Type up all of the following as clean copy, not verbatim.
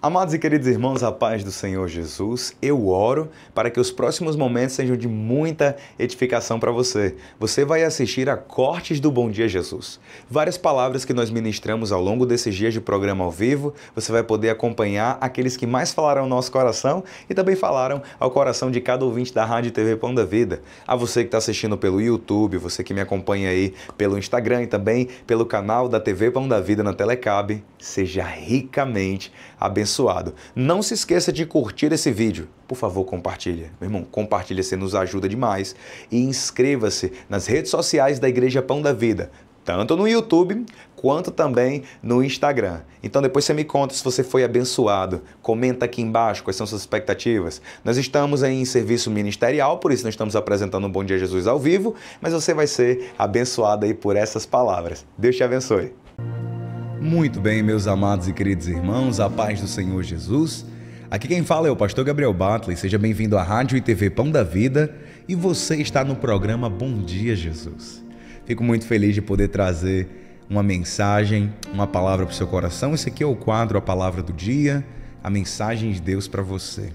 Amados e queridos irmãos, a paz do Senhor Jesus, eu oro para que os próximos momentos sejam de muita edificação para você. Você vai assistir a Cortes do Bom Dia Jesus. Várias palavras que nós ministramos ao longo desses dias de programa ao vivo, você vai poder acompanhar aqueles que mais falaram ao nosso coração e também falaram ao coração de cada ouvinte da Rádio e TV Pão da Vida. A você que está assistindo pelo YouTube, você que me acompanha aí pelo Instagram e também pelo canal da TV Pão da Vida na Telecab, seja ricamente abençoado. Não se esqueça de curtir esse vídeo. Por favor, compartilha. Meu irmão, compartilha, você nos ajuda demais. E inscreva-se nas redes sociais da Igreja Pão da Vida, tanto no YouTube quanto também no Instagram. Então depois você me conta se você foi abençoado. Comenta aqui embaixo quais são suas expectativas. Nós estamos aí em serviço ministerial, por isso nós estamos apresentando um Bom Dia Jesus ao vivo, mas você vai ser abençoado aí por essas palavras. Deus te abençoe. Muito bem, meus amados e queridos irmãos, a paz do Senhor Jesus. Aqui quem fala é o pastor Gabriel Batley. Seja bem-vindo à Rádio e TV Pão da Vida e você está no programa Bom Dia Jesus. Fico muito feliz de poder trazer uma mensagem, uma palavra para o seu coração. Esse aqui é o quadro A Palavra do Dia, a mensagem de Deus para você.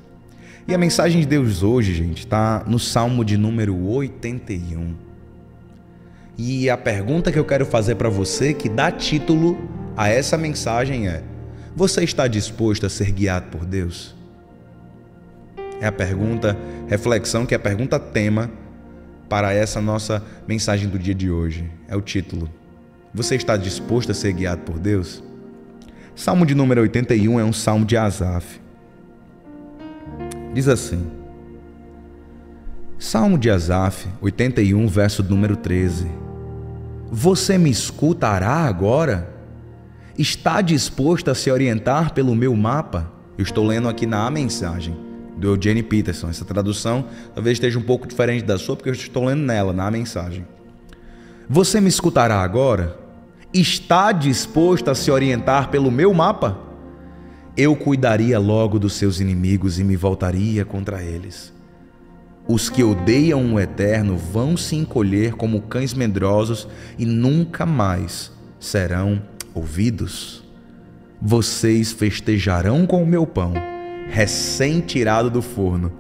E a mensagem de Deus hoje, gente, está no Salmo de número 81. E a pergunta que eu quero fazer para você, que dá título a essa mensagem é: você está disposto a ser guiado por Deus? É a pergunta, reflexão, que é a pergunta tema para essa nossa mensagem do dia de hoje. É o título. Você está disposto a ser guiado por Deus? Salmo de número 81 é um salmo de Asaf. Diz assim: Salmo de Asaf, 81, verso número 13. Você me escutará agora? Está disposto a se orientar pelo meu mapa? Eu estou lendo aqui na mensagem do Eugene Peterson. Essa tradução talvez esteja um pouco diferente da sua, porque eu estou lendo nela, na mensagem. Você me escutará agora? Está disposto a se orientar pelo meu mapa? Eu cuidaria logo dos seus inimigos e me voltaria contra eles. Os que odeiam o Eterno vão se encolher como cães medrosos e nunca mais serão ouvidos. Vocês festejarão com o meu pão, recém-tirado do forno,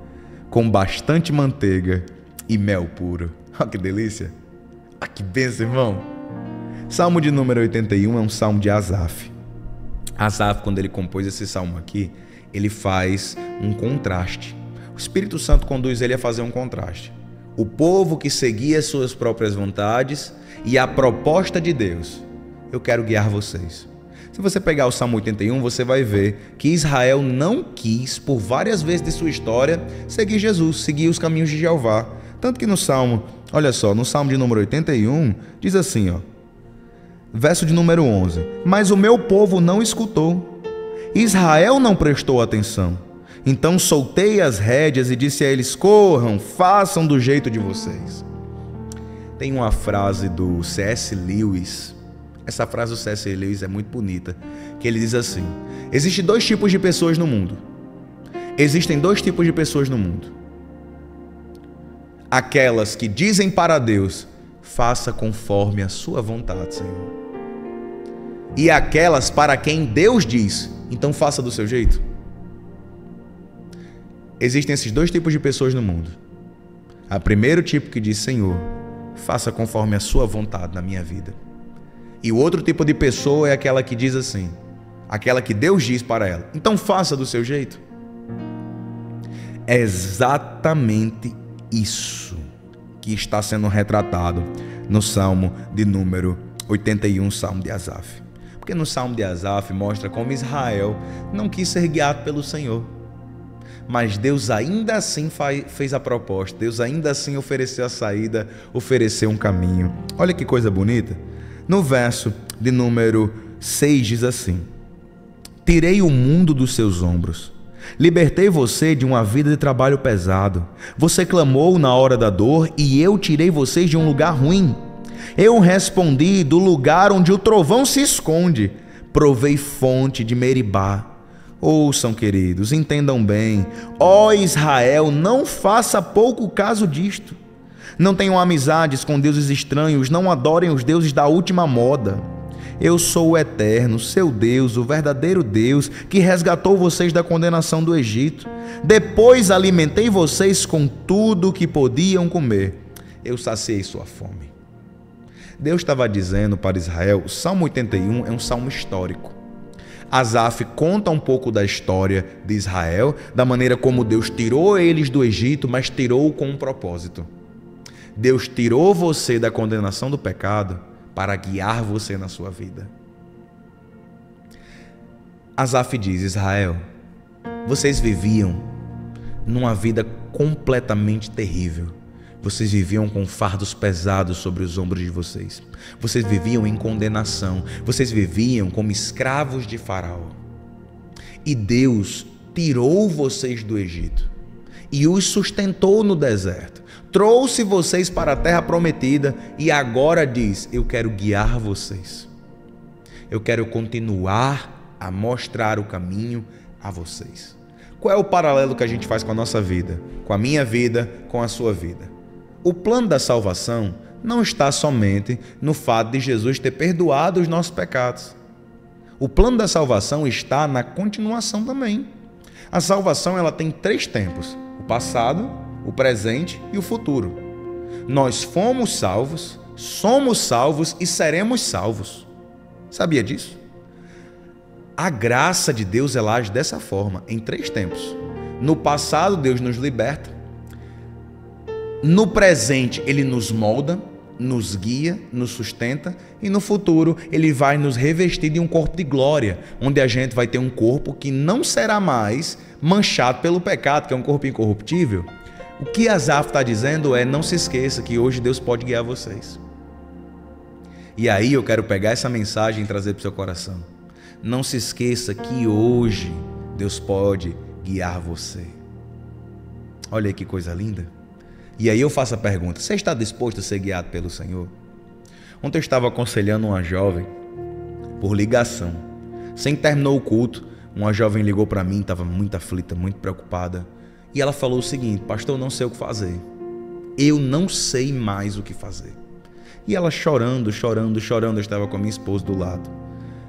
com bastante manteiga e mel puro. Olha que delícia! Olha que bênção, irmão! Salmo de número 81 é um salmo de Asaf. Asaf, quando ele compôs esse salmo aqui, ele faz um contraste. O Espírito Santo conduz ele a fazer um contraste. O povo que seguia suas próprias vontades e a proposta de Deus. Eu quero guiar vocês. Se você pegar o Salmo 81, você vai ver que Israel não quis, por várias vezes de sua história, seguir Jesus, seguir os caminhos de Jeová. Tanto que no Salmo, olha só, no Salmo de número 81, diz assim, ó, verso de número 11. Mas o meu povo não escutou. Israel não prestou atenção. Então soltei as rédeas e disse a eles: corram, façam do jeito de vocês. Tem uma frase do C.S. Lewis. Essa frase do C.S. Lewis é muito bonita, que ele diz assim: existem dois tipos de pessoas no mundo. Existem dois tipos de pessoas no mundo. Aquelas que dizem para Deus: faça conforme a sua vontade, Senhor. E aquelas para quem Deus diz: então faça do seu jeito. Existem esses dois tipos de pessoas no mundo. O primeiro tipo que diz: Senhor, faça conforme a sua vontade na minha vida. E o outro tipo de pessoa é aquela que diz assim, aquela que Deus diz para ela: então faça do seu jeito. É exatamente isso que está sendo retratado no Salmo de número 81, Salmo de Asaf. Porque no Salmo de Asaf mostra como Israel não quis ser guiado pelo Senhor. Mas Deus ainda assim fez a proposta, Deus ainda assim ofereceu a saída, ofereceu um caminho. Olha que coisa bonita. No verso de número 6 diz assim: tirei o mundo dos seus ombros, libertei você de uma vida de trabalho pesado. Você clamou na hora da dor e eu tirei vocês de um lugar ruim. Eu respondi do lugar onde o trovão se esconde. Provei fonte de Meribá. Ouçam, queridos, entendam bem. Ó Israel, não faça pouco caso disto. Não tenham amizades com deuses estranhos, não adorem os deuses da última moda. Eu sou o Eterno, seu Deus, o verdadeiro Deus, que resgatou vocês da condenação do Egito. Depois alimentei vocês com tudo o que podiam comer. Eu saciei sua fome. Deus estava dizendo para Israel, o Salmo 81 é um salmo histórico. Asaf conta um pouco da história de Israel, da maneira como Deus tirou eles do Egito, mas tirou com um propósito. Deus tirou você da condenação do pecado para guiar você na sua vida. Asaf diz: Israel, vocês viviam numa vida completamente terrível. Vocês viviam com fardos pesados sobre os ombros de vocês. Vocês viviam em condenação. Vocês viviam como escravos de Faraó. E Deus tirou vocês do Egito e os sustentou no deserto. Trouxe vocês para a terra prometida e agora diz: eu quero guiar vocês. Eu quero continuar a mostrar o caminho a vocês. Qual é o paralelo que a gente faz com a nossa vida? Com a minha vida, com a sua vida? O plano da salvação não está somente no fato de Jesus ter perdoado os nossos pecados. O plano da salvação está na continuação também. A salvação ela tem 3 tempos: o passado, o presente e o futuro. Nós fomos salvos, somos salvos e seremos salvos. Sabia disso? A graça de Deus ela age dessa forma, em 3 tempos. No passado, Deus nos liberta. No presente, Ele nos molda, nos guia, nos sustenta. E no futuro, Ele vai nos revestir de um corpo de glória, onde a gente vai ter um corpo que não será mais manchado pelo pecado, que é um corpo incorruptível. O que Asaf está dizendo é: não se esqueça que hoje Deus pode guiar vocês. E aí eu quero pegar essa mensagem e trazer para o seu coração. Não se esqueça que hoje Deus pode guiar você. Olha aí que coisa linda. E aí eu faço a pergunta: você está disposto a ser guiado pelo Senhor? Ontem eu estava aconselhando uma jovem por ligação. Assim que terminou o culto, uma jovem ligou para mim, estava muito aflita, muito preocupada. E ela falou o seguinte: pastor, eu não sei o que fazer. Eu não sei mais o que fazer. E ela chorando, eu estava com a minha esposa do lado.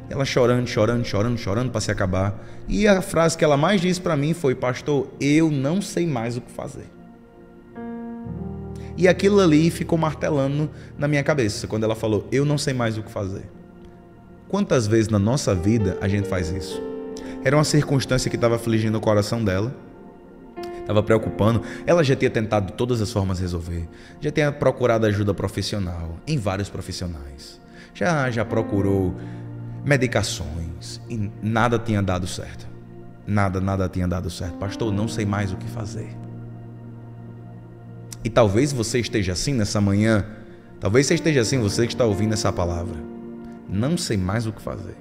Ela chorando para se acabar. E a frase que ela mais disse para mim foi: pastor, eu não sei mais o que fazer. E aquilo ali ficou martelando na minha cabeça, quando ela falou: eu não sei mais o que fazer. Quantas vezes na nossa vida a gente faz isso? Era uma circunstância que estava afligindo o coração dela, estava preocupando. Ela já tinha tentado de todas as formas resolver, já tinha procurado ajuda profissional, em vários profissionais, já procurou medicações e nada tinha dado certo. Nada tinha dado certo. Pastor, não sei mais o que fazer. E talvez você esteja assim nessa manhã, talvez você esteja assim, você que está ouvindo essa palavra. Não sei mais o que fazer.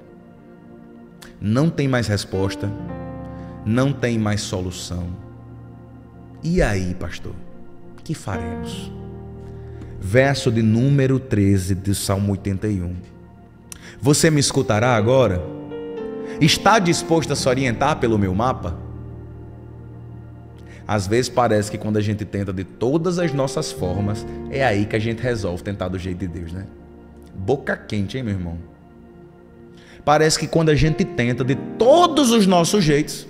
Não tem mais resposta, não tem mais solução. E aí, pastor, o que faremos? Verso de número 13 do Salmo 81. Você me escutará agora? Está disposto a se orientar pelo meu mapa? Às vezes parece que quando a gente tenta de todas as nossas formas, é aí que a gente resolve tentar do jeito de Deus, né? Boca quente, hein, meu irmão? Parece que quando a gente tenta de todos os nossos jeitos,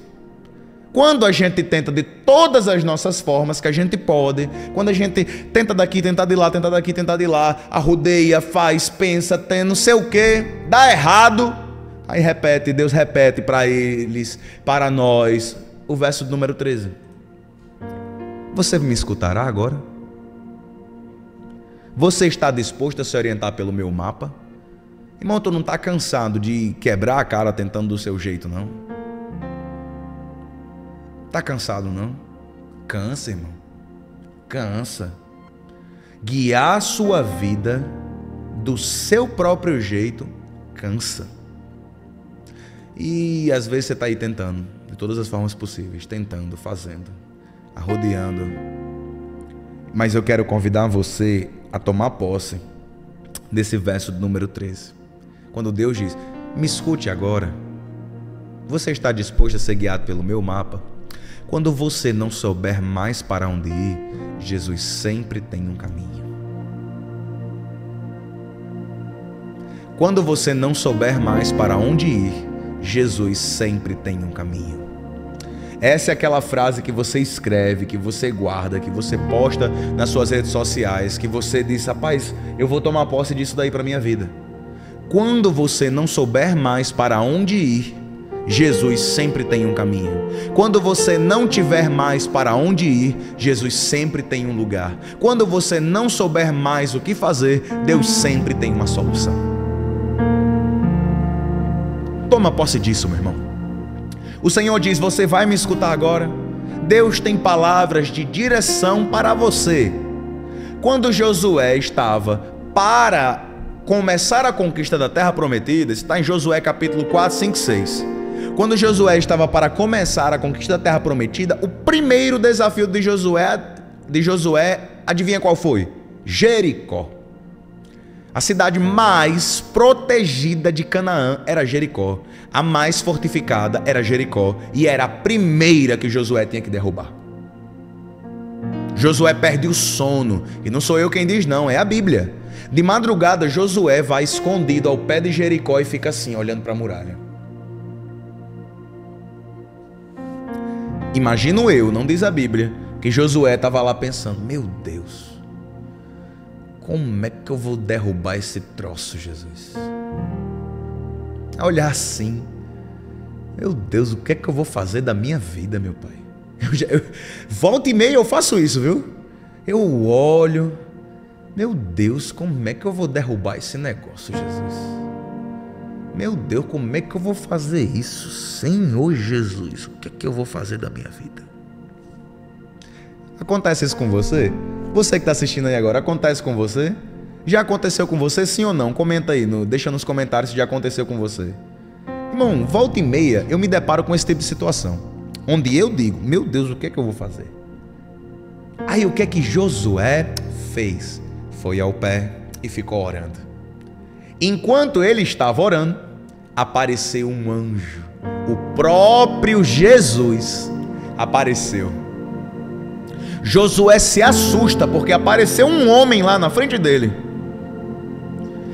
quando a gente tenta de todas as nossas formas que a gente pode, quando a gente tenta daqui, tentar de lá, tentar daqui, tentar de lá, arrodeia, faz, pensa, tem não sei o que, dá errado, aí repete, Deus repete para eles, para nós, o verso número 13. Você me escutará agora? Você está disposto a se orientar pelo meu mapa? Irmão, tu não está cansado de quebrar a cara tentando do seu jeito, não? Está cansado, não? Cansa, irmão. Cansa. Guiar a sua vida do seu próprio jeito cansa. E às vezes você está aí tentando, de todas as formas possíveis, tentando, fazendo, arrodeando. Mas eu quero convidar você a tomar posse desse verso do número 13. Quando Deus diz: me escute agora. Você está disposto a ser guiado pelo meu mapa? Quando você não souber mais para onde ir, Jesus sempre tem um caminho. Quando você não souber mais para onde ir, Jesus sempre tem um caminho. Essa é aquela frase que você escreve, que você guarda, que você posta nas suas redes sociais, que você diz: rapaz, eu vou tomar posse disso daí para minha vida. Quando você não souber mais para onde ir, Jesus sempre tem um caminho. Quando você não tiver mais para onde ir, Jesus sempre tem um lugar. Quando você não souber mais o que fazer, Deus sempre tem uma solução. Toma posse disso, meu irmão. O Senhor diz: você vai me escutar agora? Deus tem palavras de direção para você. Quando Josué estava para começar a conquista da terra prometida, está em Josué capítulo 4, 5, 6. Quando Josué estava para começar a conquista da terra prometida, o primeiro desafio de Josué, adivinha qual foi? Jericó. A cidade mais protegida de Canaã era Jericó. A mais fortificada era Jericó. E era a primeira que Josué tinha que derrubar. Josué perde o sono. E não sou eu quem diz não, é a Bíblia. De madrugada, Josué vai escondido ao pé de Jericó e fica assim, olhando para a muralha. Imagino eu, não diz a Bíblia, que Josué estava lá pensando: meu Deus, como é que eu vou derrubar esse troço, Jesus? A olhar assim: meu Deus, o que é que eu vou fazer da minha vida, meu Pai? Volta e meia eu faço isso, viu? Eu olho: meu Deus, como é que eu vou derrubar esse negócio, Jesus? Meu Deus, como é que eu vou fazer isso? Senhor Jesus, o que é que eu vou fazer da minha vida? Acontece isso com você? Você que está assistindo aí agora, acontece com você? Já aconteceu com você, sim ou não? Comenta aí, deixa nos comentários se já aconteceu com você. Irmão, volta e meia eu me deparo com esse tipo de situação, onde eu digo: meu Deus, o que é que eu vou fazer? Aí o que é que Josué fez? Foi ao pé e ficou orando. Enquanto ele estava orando, apareceu um anjo. O próprio Jesus apareceu. Josué se assusta porque apareceu um homem lá na frente dele.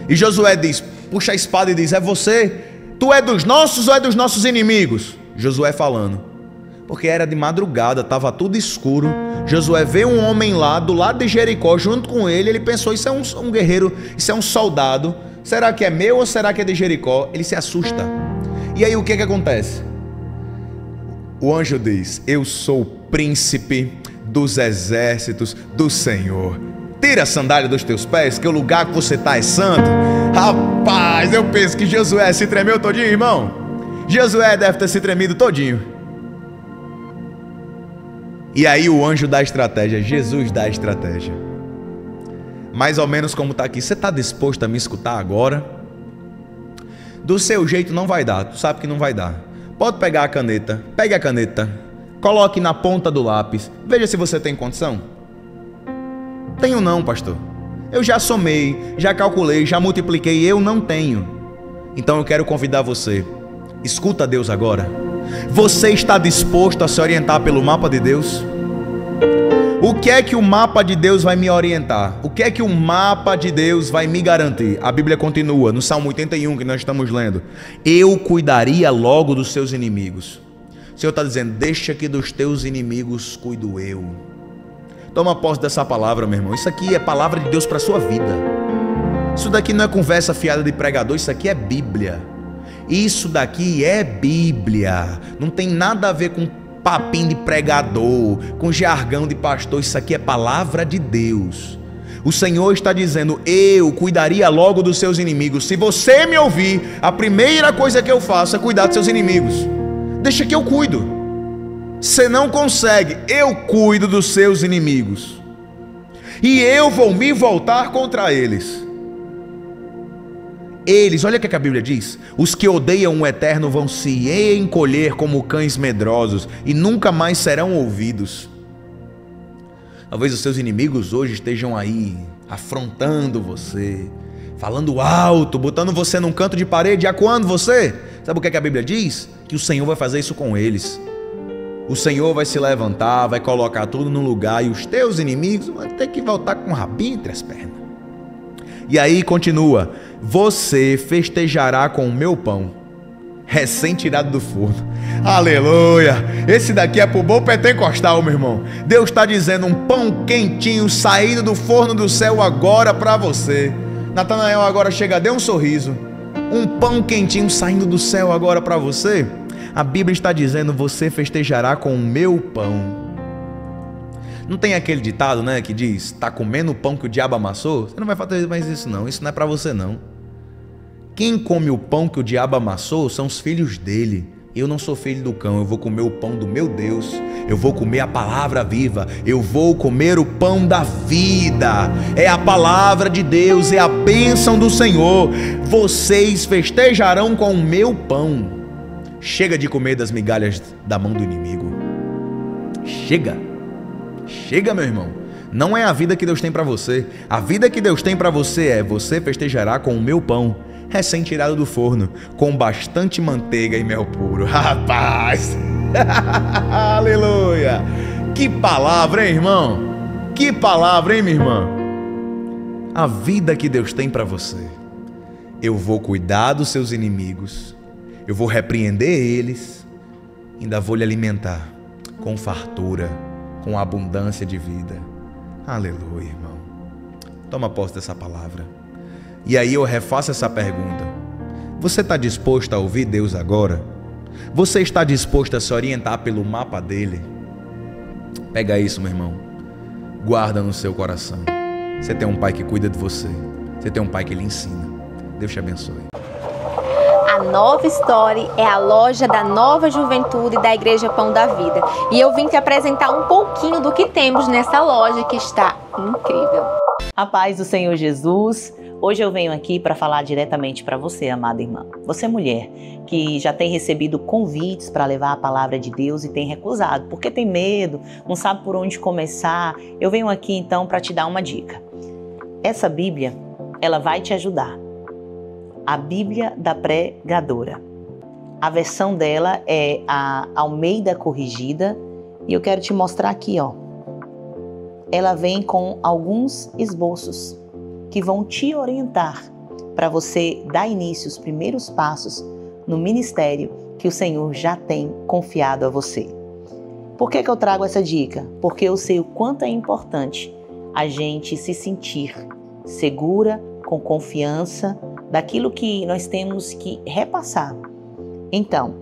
E Josué diz, puxa a espada e diz: é você? Tu é dos nossos ou é dos nossos inimigos? Josué falando. Porque era de madrugada, estava tudo escuro. Josué vê um homem lá do lado de Jericó junto com ele. Ele pensou: isso é um guerreiro, isso é um soldado. Será que é meu ou será que é de Jericó? Ele se assusta. E aí o que acontece? O anjo diz: eu sou o príncipe dos exércitos do Senhor. Tira a sandália dos teus pés, que o lugar que você está é santo. Rapaz, eu penso que Josué se tremeu todinho, irmão. Josué deve ter se tremido todinho. E aí o anjo dá a estratégia, Jesus dá a estratégia. Mais ou menos como está aqui: você está disposto a me escutar agora? Do seu jeito não vai dar, tu sabe que não vai dar. Pode pegar a caneta, pegue a caneta, coloque na ponta do lápis, veja se você tem condição. Tenho não, pastor. Eu já somei, já calculei, já multipliquei, eu não tenho. Então eu quero convidar você, escuta Deus agora. Você está disposto a se orientar pelo mapa de Deus? O que é que o mapa de Deus vai me orientar? O que é que o mapa de Deus vai me garantir? A Bíblia continua, no Salmo 81 que nós estamos lendo: eu cuidaria logo dos seus inimigos. O Senhor está dizendo: deixa que dos teus inimigos cuido eu. Toma posse dessa palavra, meu irmão. Isso aqui é palavra de Deus para a sua vida. Isso daqui não é conversa fiada de pregador, isso aqui é Bíblia. Isso daqui é Bíblia. Não tem nada a ver com papinho de pregador, com jargão de pastor. Isso aqui é palavra de Deus. O Senhor está dizendo: eu cuidaria logo dos seus inimigos. Se você me ouvir, a primeira coisa que eu faço é cuidar dos seus inimigos. Deixa que eu cuido. Você não consegue, eu cuido dos seus inimigos. E eu vou me voltar contra eles. Eles, olha o que a Bíblia diz: os que odeiam o Eterno vão se encolher como cães medrosos e nunca mais serão ouvidos. Talvez os seus inimigos hoje estejam aí afrontando você, falando alto, botando você num canto de parede, acuando você. Sabe o que a Bíblia diz? Que o Senhor vai fazer isso com eles. O Senhor vai se levantar, vai colocar tudo no lugar e os teus inimigos vão ter que voltar com o rabinho entre as pernas. E aí continua: você festejará com o meu pão, recém-tirado do forno. Aleluia! Esse daqui é pro bom pentecostal, meu irmão. Deus está dizendo: um pão quentinho saindo do forno do céu agora para você. Natanael agora chega, dê um sorriso. Um pão quentinho saindo do céu agora para você. A Bíblia está dizendo: você festejará com o meu pão. Não tem aquele ditado, né, que diz: tá comendo o pão que o diabo amassou? Você não vai fazer mais isso não, isso não é para você não. Quem come o pão que o diabo amassou são os filhos dele. Eu não sou filho do cão, eu vou comer o pão do meu Deus. Eu vou comer a palavra viva. Eu vou comer o pão da vida. É a palavra de Deus, é a bênção do Senhor. Vocês festejarão com o meu pão. Chega de comer das migalhas da mão do inimigo. Chega. Chega, meu irmão. Não é a vida que Deus tem para você. A vida que Deus tem para você é: você festejará com o meu pão, recém-tirado do forno, com bastante manteiga e mel puro. Rapaz! Aleluia! Que palavra, hein, irmão? Que palavra, hein, minha irmã? A vida que Deus tem para você: eu vou cuidar dos seus inimigos, eu vou repreender eles, ainda vou lhe alimentar com fartura, com abundância de vida. Aleluia, irmão. Toma posse dessa palavra. E aí eu refaço essa pergunta: você está disposto a ouvir Deus agora? Você está disposto a se orientar pelo mapa dele? Pega isso, meu irmão. Guarda no seu coração. Você tem um pai que cuida de você. Você tem um pai que lhe ensina. Deus te abençoe. A Nova Story é a loja da Nova Juventude da Igreja Pão da Vida. E eu vim te apresentar um pouquinho do que temos nessa loja, que está incrível. A paz do Senhor Jesus. Hoje eu venho aqui para falar diretamente para você, amada irmã. Você, mulher, que já tem recebido convites para levar a palavra de Deus e tem recusado, porque tem medo, não sabe por onde começar. Eu venho aqui então para te dar uma dica. Essa Bíblia, ela vai te ajudar. A Bíblia da Pregadora. A versão dela é a Almeida Corrigida e eu quero te mostrar aqui, ó. Ela vem com alguns esboços que vão te orientar para você dar início, os primeiros passos no ministério que o Senhor já tem confiado a você. Por que eu trago essa dica? Porque eu sei o quanto é importante a gente se sentir segura, com confiança, daquilo que nós temos que repassar. Então,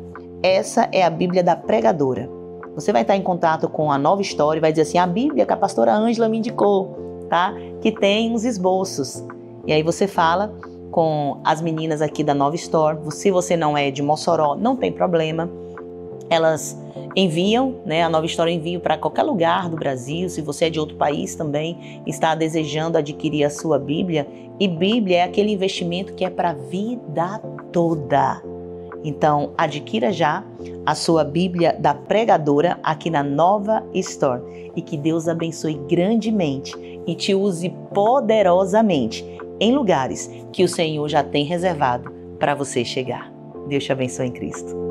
essa é a Bíblia da Pregadora. Você vai estar em contato com a Nova Story, vai dizer assim: a Bíblia que a pastora Ângela me indicou, tá? Que tem uns esboços. E aí você fala com as meninas aqui da Nova Store. Se você não é de Mossoró, não tem problema. Elas enviam, né? A Nova Store envia para qualquer lugar do Brasil. Se você é de outro país também, está desejando adquirir a sua Bíblia. E Bíblia é aquele investimento que é para a vida toda. Então, adquira já a sua Bíblia da Pregadora aqui na Nova Store. E que Deus abençoe grandemente e te use poderosamente em lugares que o Senhor já tem reservado para você chegar. Deus te abençoe em Cristo.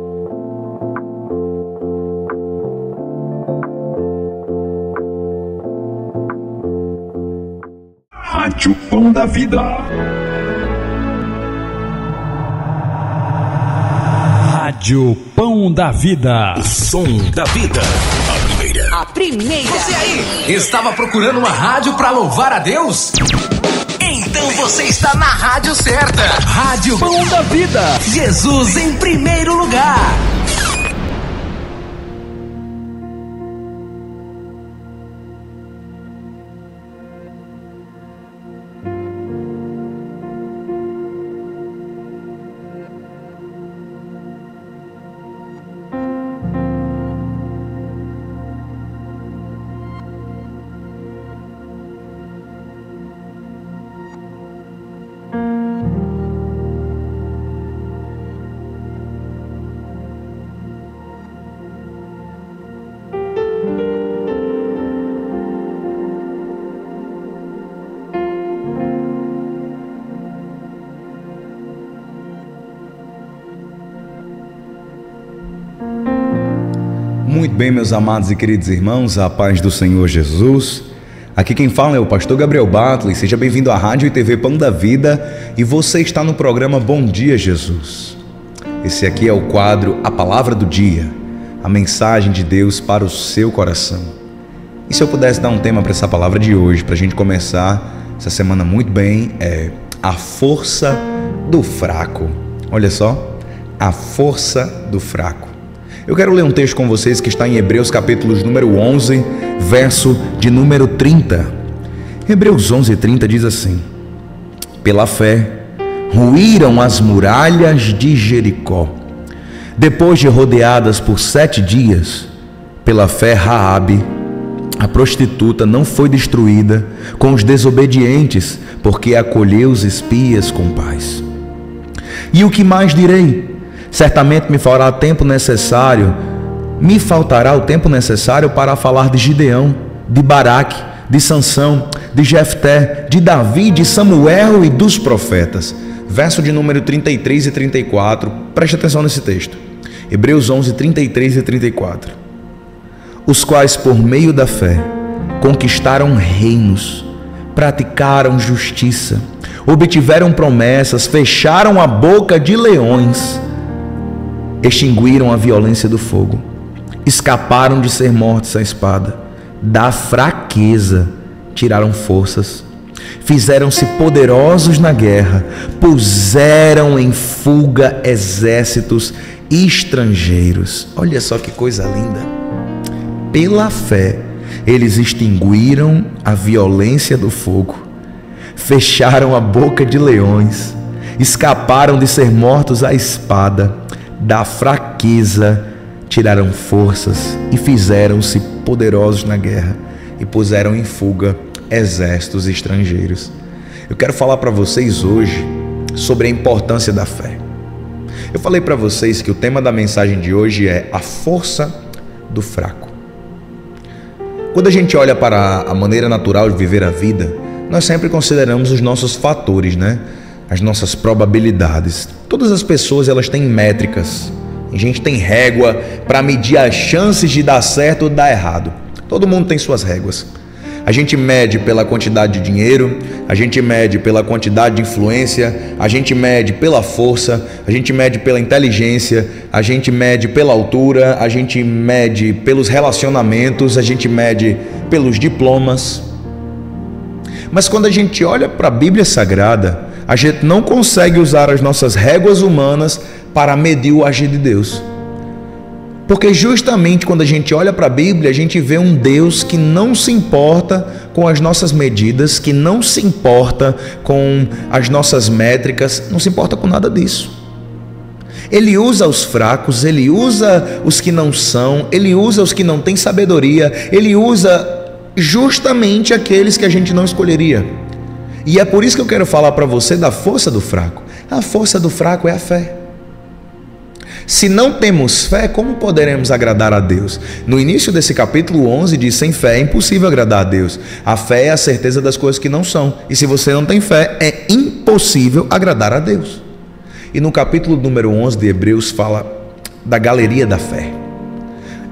Rádio Pão da Vida. Rádio Pão da Vida. O som da vida. A primeira. Você aí, estava procurando uma rádio para louvar a Deus? Então você está na rádio certa. Rádio Pão da Vida. Jesus em primeiro lugar. Muito bem, meus amados e queridos irmãos, a paz do Senhor Jesus. Aqui quem fala é o pastor Gabriel Bartley. Seja bem-vindo à Rádio e TV Pão da Vida, e você está no programa Bom Dia Jesus. Esse aqui é o quadro A Palavra do Dia, a mensagem de Deus para o seu coração. E se eu pudesse dar um tema para essa palavra de hoje, para a gente começar essa semana muito bem, é a força do fraco. Olha só, a força do fraco. Eu quero ler um texto com vocês que está em Hebreus capítulo número 11, verso de número 30. Hebreus 11:30 diz assim: pela fé ruíram as muralhas de Jericó, depois de rodeadas por 7 dias. Pela fé Raabe, a prostituta, não foi destruída com os desobedientes, porque acolheu os espias com paz. E o que mais direi? Certamente me faltará o tempo necessário para falar de Gideão, de Baraque, de Sansão, de Jefté, de Davi, de Samuel e dos profetas. Verso de número 33 e 34, preste atenção nesse texto. Hebreus 11, 33 e 34. Os quais por meio da fé conquistaram reinos, praticaram justiça, obtiveram promessas, fecharam a boca de leões, extinguiram a violência do fogo, escaparam de ser mortos à espada, da fraqueza tiraram forças, fizeram-se poderosos na guerra, puseram em fuga exércitos estrangeiros. Olha só que coisa linda. Pela fé eles extinguiram a violência do fogo, fecharam a boca de leões, escaparam de ser mortos à espada, da fraqueza tiraram forças e fizeram-se poderosos na guerra e puseram em fuga exércitos estrangeiros. Eu quero falar para vocês hoje sobre a importância da fé. Eu falei para vocês que o tema da mensagem de hoje é a força do fraco. Quando a gente olha para a maneira natural de viver a vida, nós sempre consideramos os nossos fatores, né? As nossas probabilidades. Todas as pessoas, elas têm métricas. A gente tem régua para medir as chances de dar certo ou dar errado. Todo mundo tem suas réguas. A gente mede pela quantidade de dinheiro, a gente mede pela quantidade de influência, a gente mede pela força, a gente mede pela inteligência, a gente mede pela altura, a gente mede pelos relacionamentos, a gente mede pelos diplomas. Mas quando a gente olha para a Bíblia Sagrada, a gente não consegue usar as nossas réguas humanas para medir o agir de Deus. Porque justamente quando a gente olha para a Bíblia, a gente vê um Deus que não se importa com as nossas medidas, que não se importa com as nossas métricas, não se importa com nada disso. Ele usa os fracos, ele usa os que não são, ele usa os que não têm sabedoria, ele usa justamente aqueles que a gente não escolheria. E é por isso que eu quero falar para você da força do fraco. A força do fraco é a fé. Se não temos fé, como poderemos agradar a Deus? No início desse capítulo 11 diz: sem fé é impossível agradar a Deus. A fé é a certeza das coisas que não são. E se você não tem fé, é impossível agradar a Deus. E no capítulo número 11 de Hebreus fala da galeria da fé.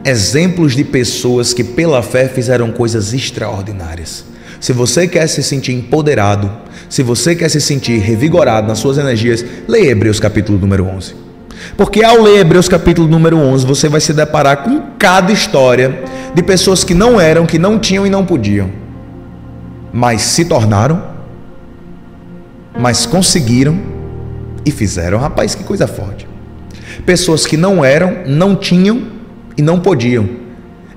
Exemplos de pessoas que pela fé fizeram coisas extraordinárias. Se você quer se sentir empoderado, se você quer se sentir revigorado nas suas energias, leia Hebreus capítulo número 11. Porque ao ler Hebreus capítulo número 11, você vai se deparar com cada história de pessoas que não eram, que não tinham e não podiam, mas se tornaram, mas conseguiram e fizeram. Rapaz, que coisa forte. Pessoas que não eram, não tinham e não podiam,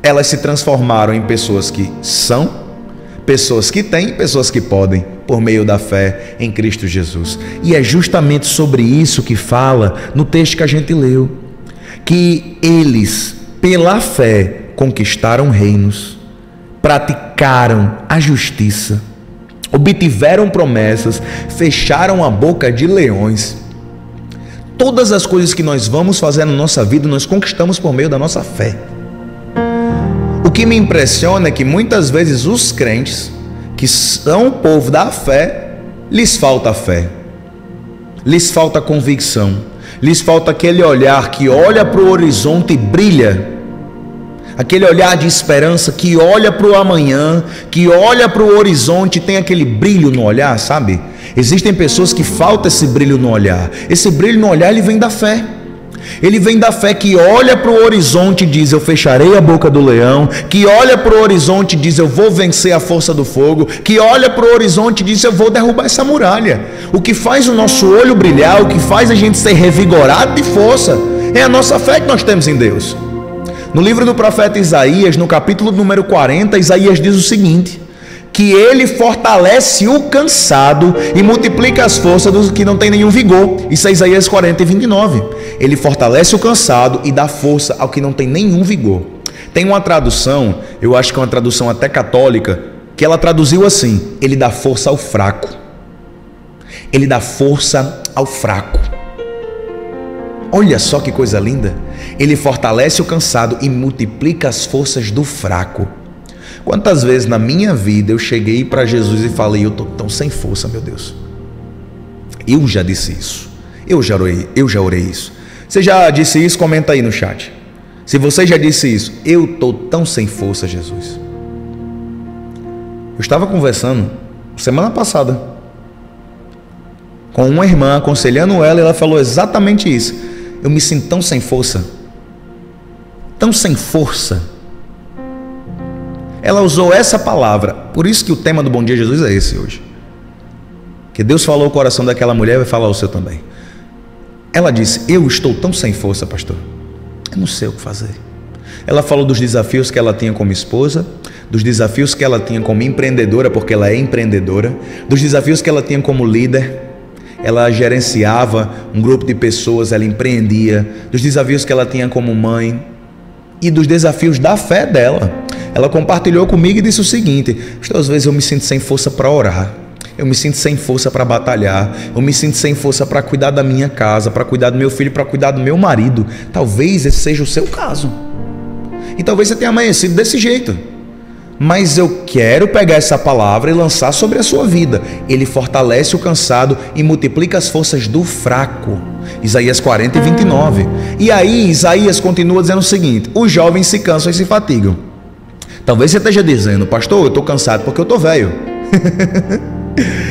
elas se transformaram em pessoas que são, pessoas que têm, pessoas que podem, por meio da fé em Cristo Jesus. E é justamente sobre isso que fala no texto que a gente leu, que eles, pela fé, conquistaram reinos, praticaram a justiça, obtiveram promessas, fecharam a boca de leões. Todas as coisas que nós vamos fazer na nossa vida, nós conquistamos por meio da nossa fé. O que me impressiona é que muitas vezes os crentes, que são o povo da fé, lhes falta fé, lhes falta convicção, lhes falta aquele olhar que olha para o horizonte e brilha. aquele olhar de esperança que olha para o amanhã, que olha para o horizonte, tem aquele brilho no olhar, sabe? Existem pessoas que falta esse brilho no olhar. Esse brilho no olhar, ele vem da fé. Ele vem da fé que olha para o horizonte e diz: eu fecharei a boca do leão. Que olha para o horizonte e diz: eu vou vencer a força do fogo. Que olha para o horizonte e diz: eu vou derrubar essa muralha. O que faz o nosso olho brilhar, o que faz a gente ser revigorado de força, é a nossa fé que nós temos em Deus. No livro do profeta Isaías, no capítulo número 40, Isaías diz o seguinte: que ele fortalece o cansado e multiplica as forças dos que não têm nenhum vigor. Isso é Isaías 40 e 29. Ele fortalece o cansado e dá força ao que não tem nenhum vigor. Tem uma tradução, eu acho que é uma tradução até católica, que ela traduziu assim: ele dá força ao fraco. Ele dá força ao fraco. Olha só que coisa linda. Ele fortalece o cansado e multiplica as forças do fraco. Quantas vezes na minha vida eu cheguei para Jesus e falei: eu estou tão sem força, meu Deus. Eu já disse isso. Eu já orei isso. Você já disse isso? Comenta aí no chat. Se você já disse isso: eu estou tão sem força, Jesus. Eu estava conversando semana passada com uma irmã, aconselhando ela, e ela falou exatamente isso. Eu me sinto tão sem força. Tão sem força. Ela usou essa palavra. Por isso que o tema do Bom Dia Jesus é esse hoje. Que Deus falou o coração daquela mulher, vai falar o seu também. Ela disse: eu estou tão sem força, pastor. Eu não sei o que fazer. Ela falou dos desafios que ela tinha como esposa, dos desafios que ela tinha como empreendedora, porque ela é empreendedora, dos desafios que ela tinha como líder. Ela gerenciava um grupo de pessoas, ela empreendia, dos desafios que ela tinha como mãe e dos desafios da fé dela. Ela compartilhou comigo e disse o seguinte: às vezes eu me sinto sem força para orar, eu me sinto sem força para batalhar, eu me sinto sem força para cuidar da minha casa, para cuidar do meu filho, para cuidar do meu marido. Talvez esse seja o seu caso, e talvez você tenha amanhecido desse jeito. Mas eu quero pegar essa palavra e lançar sobre a sua vida. Ele fortalece o cansado e multiplica as forças do fraco. Isaías 40 e 29. E aí Isaías continua dizendo o seguinte: os jovens se cansam e se fatigam. Talvez você esteja dizendo: pastor, eu estou cansado porque eu estou velho.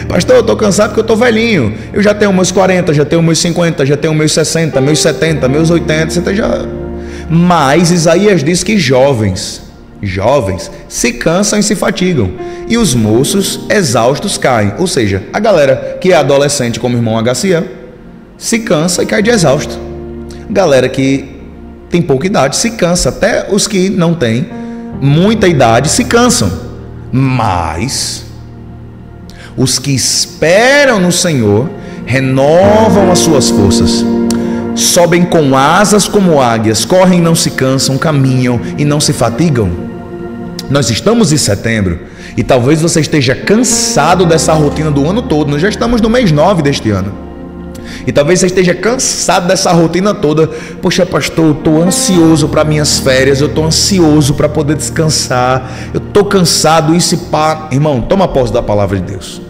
Pastor, eu estou cansado porque eu estou velhinho. Eu já tenho meus 40, já tenho meus 50, já tenho meus 60, meus 70, meus 80. Você esteja... Mas Isaías diz que jovens se cansam e se fatigam, e os moços exaustos caem. Ou seja, a galera que é adolescente, como o irmão HCA, se cansa e cai de exausto. Galera que tem pouca idade se cansa. Até os que não têm muita idade se cansam. Mas os que esperam no Senhor renovam as suas forças, sobem com asas como águias, correm e não se cansam, caminham e não se fatigam. Nós estamos em setembro e talvez você esteja cansado dessa rotina do ano todo. Nós já estamos no mês 9 deste ano. E talvez você esteja cansado dessa rotina toda. Poxa, pastor, eu estou ansioso para minhas férias, eu estou ansioso para poder descansar, eu estou cansado, isso e pá. Irmão, toma posse da palavra de Deus.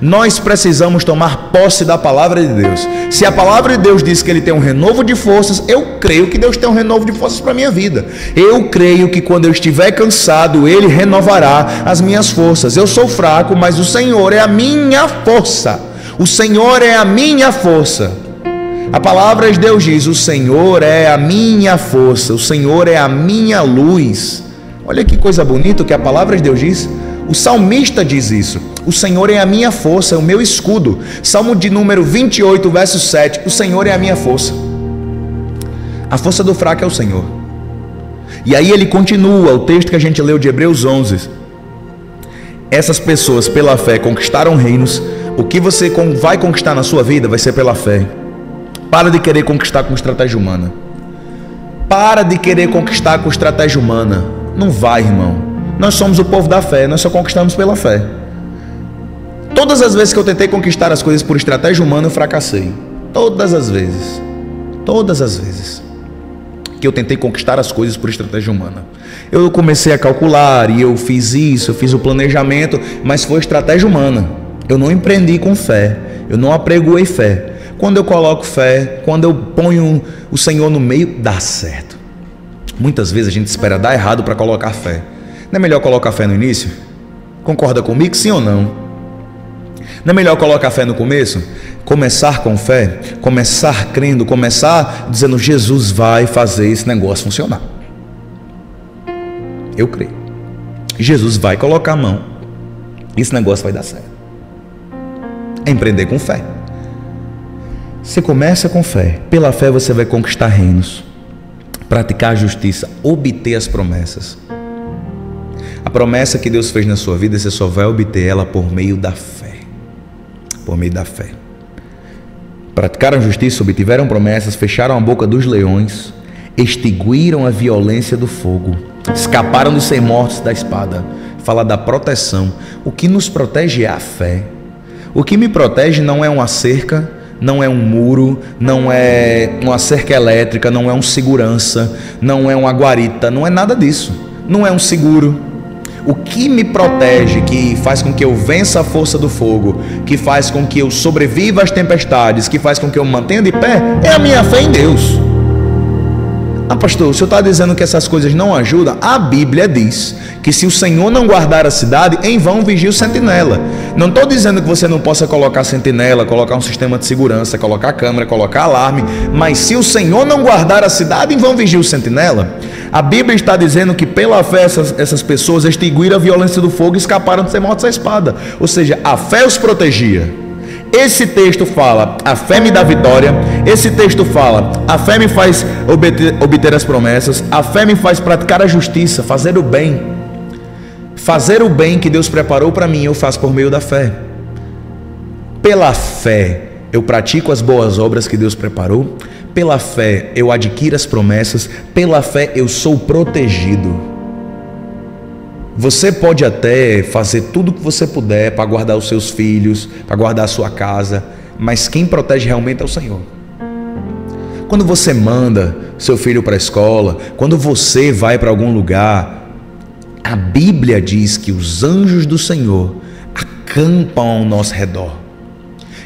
Nós precisamos tomar posse da palavra de Deus. Se a palavra de Deus diz que Ele tem um renovo de forças, eu creio que Deus tem um renovo de forças para a minha vida. Eu creio que quando eu estiver cansado, Ele renovará as minhas forças. Eu sou fraco, mas o Senhor é a minha força. O Senhor é a minha força. A palavra de Deus diz: o Senhor é a minha força, o Senhor é a minha luz. Olha que coisa bonita que a palavra de Deus diz. O salmista diz isso: o Senhor é a minha força, é o meu escudo. Salmo de número 28, verso 7. O Senhor é a minha força. A força do fraco é o Senhor. E aí ele continua, o texto que a gente leu de Hebreus 11. Essas pessoas pela fé conquistaram reinos. O que você vai conquistar na sua vida vai ser pela fé. Para de querer conquistar com estratégia humana. Para de querer conquistar com estratégia humana. Não vai, irmão. Nós somos o povo da fé, nós só conquistamos pela fé. Todas as vezes que eu tentei conquistar as coisas por estratégia humana, eu fracassei. Todas as vezes que eu tentei conquistar as coisas por estratégia humana, eu comecei a calcular e eu fiz isso, eu fiz o planejamento, mas foi estratégia humana. Eu não empreendi com fé, eu não apregoei fé. Quando eu coloco fé, quando eu ponho o Senhor no meio, dá certo. Muitas vezes a gente espera dar errado para colocar fé. Não é melhor colocar fé no início? Concorda comigo, sim ou não? Não é melhor colocar fé no começo? Começar com fé, começar crendo, começar dizendo: Jesus vai fazer esse negócio funcionar. Eu creio. Jesus vai colocar a mão. Esse negócio vai dar certo. É empreender com fé. Você começa com fé. Pela fé você vai conquistar reinos, praticar a justiça, obter as promessas. A promessa que Deus fez na sua vida, você só vai obter ela por meio da fé. Por meio da fé. Praticaram justiça, obtiveram promessas, fecharam a boca dos leões, extinguiram a violência do fogo, escaparam de ser mortos da espada. Fala da proteção. O que nos protege é a fé. O que me protege não é uma cerca, não é um muro, não é uma cerca elétrica, não é um segurança, não é uma guarita, não é nada disso. Não é um seguro. O que me protege, que faz com que eu vença a força do fogo, que faz com que eu sobreviva às tempestades, que faz com que eu me mantenha de pé, é a minha fé em Deus. Ah, pastor, o senhor está dizendo que essas coisas não ajudam? A Bíblia diz que se o Senhor não guardar a cidade, em vão vigia o sentinela. Não estou dizendo que você não possa colocar sentinela, colocar um sistema de segurança, colocar câmera, colocar alarme, mas se o Senhor não guardar a cidade, em vão vigia o sentinela. A Bíblia está dizendo que pela fé essas pessoas extinguiram a violência do fogo e escaparam de ser mortos à espada. Ou seja, a fé os protegia. Esse texto fala: a fé me dá vitória. Esse texto fala: a fé me faz obter as promessas. A fé me faz praticar a justiça, fazer o bem. Fazer o bem que Deus preparou para mim, eu faço por meio da fé. Pela fé eu pratico as boas obras que Deus preparou. Pela fé eu adquiro as promessas. Pela fé eu sou protegido. Você pode até fazer tudo o que você puder para guardar os seus filhos, para guardar a sua casa, mas quem protege realmente é o Senhor. Quando você manda seu filho para a escola, quando você vai para algum lugar, a Bíblia diz que os anjos do Senhor acampam ao nosso redor.